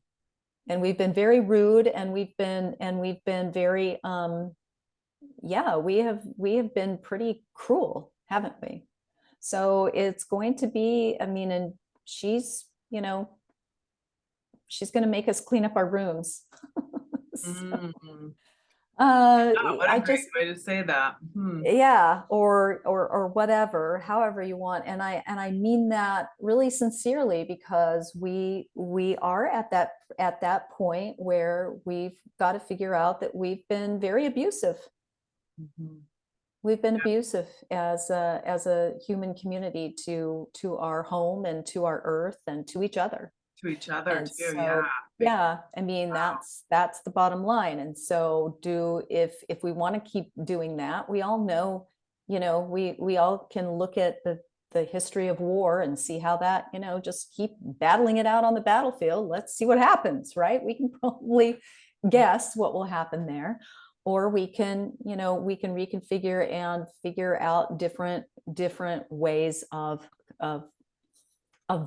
and we've been very rude, and we've been very yeah, we have been pretty cruel, haven't we? So it's going to be, I mean, and she's, you know, she's going to make us clean up our rooms. So, Mm. uh Oh, what a I great just, way to say that. yeah, or whatever, however you want. And I mean that really sincerely, because we are at that point where we've got to figure out that we've been very abusive. Mhm. We've been abusive as a human community to our home and to our earth and to each other. To each other And too, yeah. so, Big yeah, I mean, wow. that's the bottom line. And so, if we want to keep doing that, we all know, you know, we all can look at the history of war and see how that, you know, just keep battling it out on the battlefield. Let's see what happens, right? We can probably guess what will happen there, or we can, you know, we can reconfigure and figure out different ways of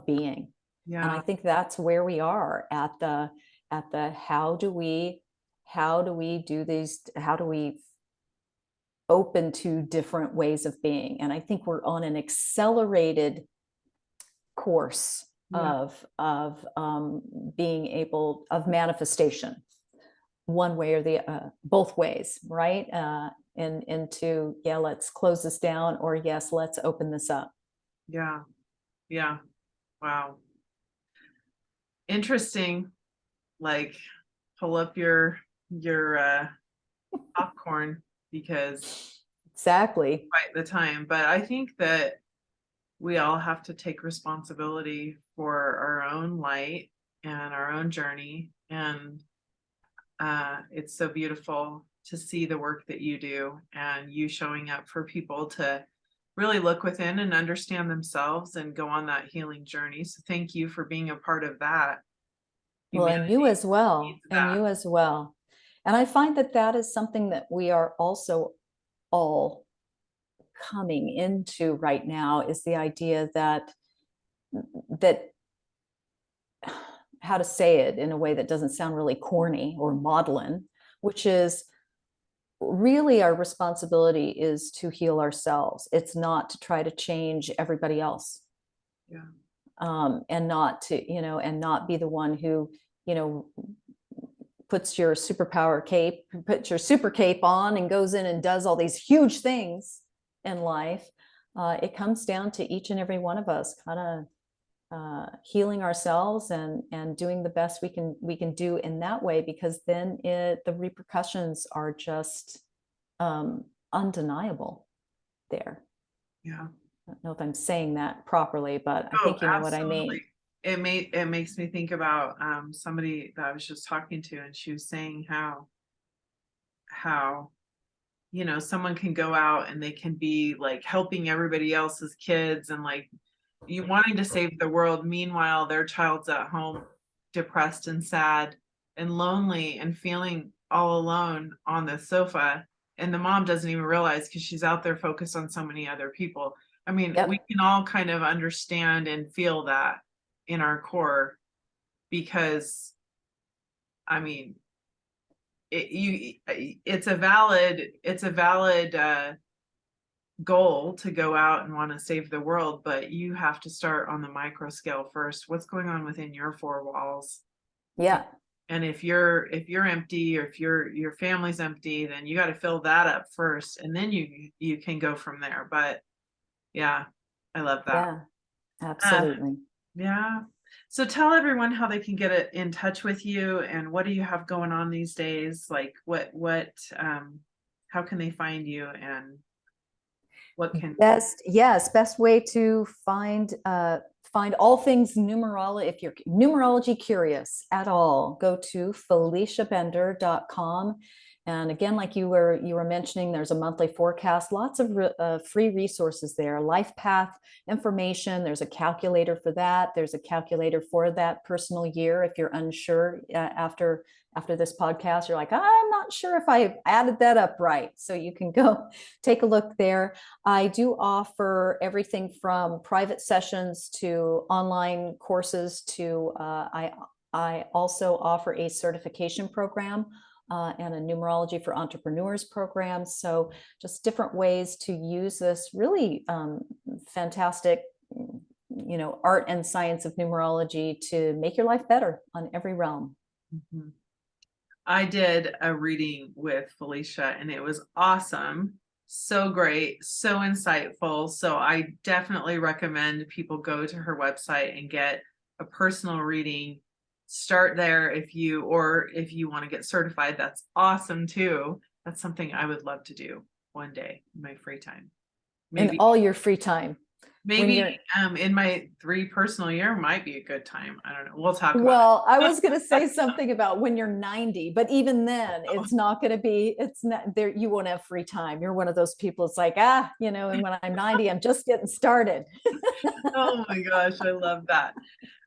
being. And I Yeah, think that's where we are at the how do we do these, how do we open to different ways of being. And I think we're on an accelerated course yeah, of being able, of manifestation, one way or the both ways, right? And into, yeah, let's close this down, or yes, let's open this up. yeah, yeah. Wow. Interesting. Like, pull up your popcorn because Exactly. quite the time. But I think that we all have to take responsibility for our own light and our own journey. And it's so beautiful to see the work that you do and you showing up for people to really look within and understand themselves and go on that healing journey. So thank you for being a part of that. Well, Humanity and you as well, needs and that. you as well. And I find that that is something that we are also all coming into right now, is the idea that that how to say it in a way that doesn't sound really corny or maudlin, which is really our responsibility is to heal ourselves. It's not to try to change everybody else. Yeah. And not to, you know, and not be the one who, you know, puts your superpower cape, puts your super cape on and goes in and does all these huge things in life. It comes down to each and every one of us kind of healing ourselves and doing the best we can do in that way, because then the repercussions are just undeniable there. Yeah. I don't know if I'm saying that properly, but I Oh, think you know what I absolutely. mean. It makes me think about somebody that I was just talking to, and she was saying how someone can go out and they can be like helping everybody else's kids and like you wanting to save the world. Meanwhile, their child's at home depressed and sad and lonely and feeling all alone on the sofa. And the mom doesn't even realize because she's out there focused on so many other people. I mean, we Yep. can all kind of understand and feel that in our core because, I mean, it's a valid goal to go out and want to save the world, but you have to start on the micro scale first. What's going on within your four walls? Yeah. And if you're empty, or if your family's empty, then you got to fill that up first, and then you can go from there. But yeah, I love that. Yeah. Uh, Absolutely. yeah. So tell everyone how they can get in touch with you, and what do you have going on these days? Like how can they find you, and what can Best way to find all things numerology. If you're numerology curious at all, go to FeliciaBender.com. And again, like you were mentioning, there's a monthly forecast, lots of free resources there, life path information. There's a calculator for that. There's a calculator for that personal year. If you're unsure after this podcast, you're like, I'm not sure if I added that up right. So you can go take a look there. I do offer everything from private sessions to online courses to I also offer a certification program and a numerology for entrepreneurs program. So just different ways to use this really fantastic, art and science of numerology to make your life better on every realm. Mm-hmm. I did a reading with Felicia and it was awesome. So great, so insightful. So I definitely recommend people go to her website and get a personal reading. Start there if you want to get certified, that's awesome too. That's something I would love to do one day in my free time. In all your free time. Maybe in my 3 personal year might be a good time. I don't know. We'll talk about Well, I was going to say something about when you're 90, but even then it's not going to be, it's not there. You won't have free time. You're one of those people. It's like, and when I'm 90, I'm just getting started. Oh my gosh, I love that.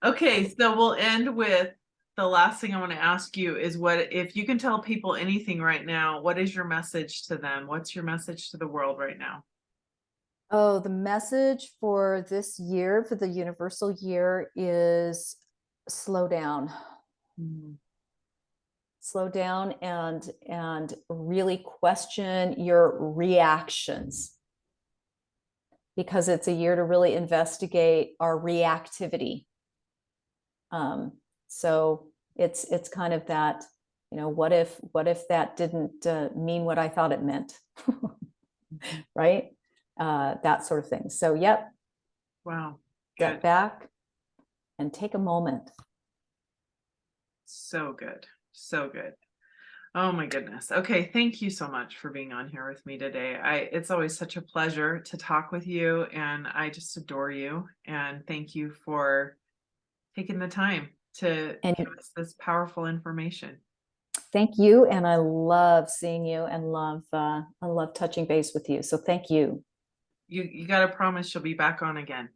Okay, so we'll end with the last thing I want to ask you is, what if you can tell people anything right now, what is your message to them? What's your message to the world right now? Oh, the message for this year, for the universal year, is slow down. Mm. Slow down and really question your reactions, because it's a year to really investigate our reactivity. So it's kind of that, what if that didn't mean what I thought it meant, right? That sort of thing. So, yep. Wow. Step Good. back and take a moment. So good. So good. Oh my goodness. Okay, thank you so much for being on here with me today. It's always such a pleasure to talk with you, and I just adore you, and thank you for taking the time to And give us this powerful information. thank you. And I love seeing you and I love touching base with you. So thank you. You got to promise you'll be back on again.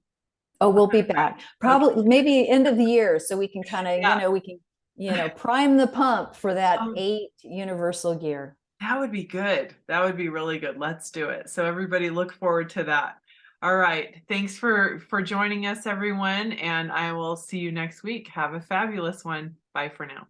Oh, we'll be back probably maybe end of the year, so we can kind of, Yeah. we can, prime the pump for that Um, 8 universal year. That would be good. That would be really good. Let's do it. So everybody look forward to that. All right. Thanks for joining us, everyone, and I will see you next week. Have a fabulous one. Bye for now.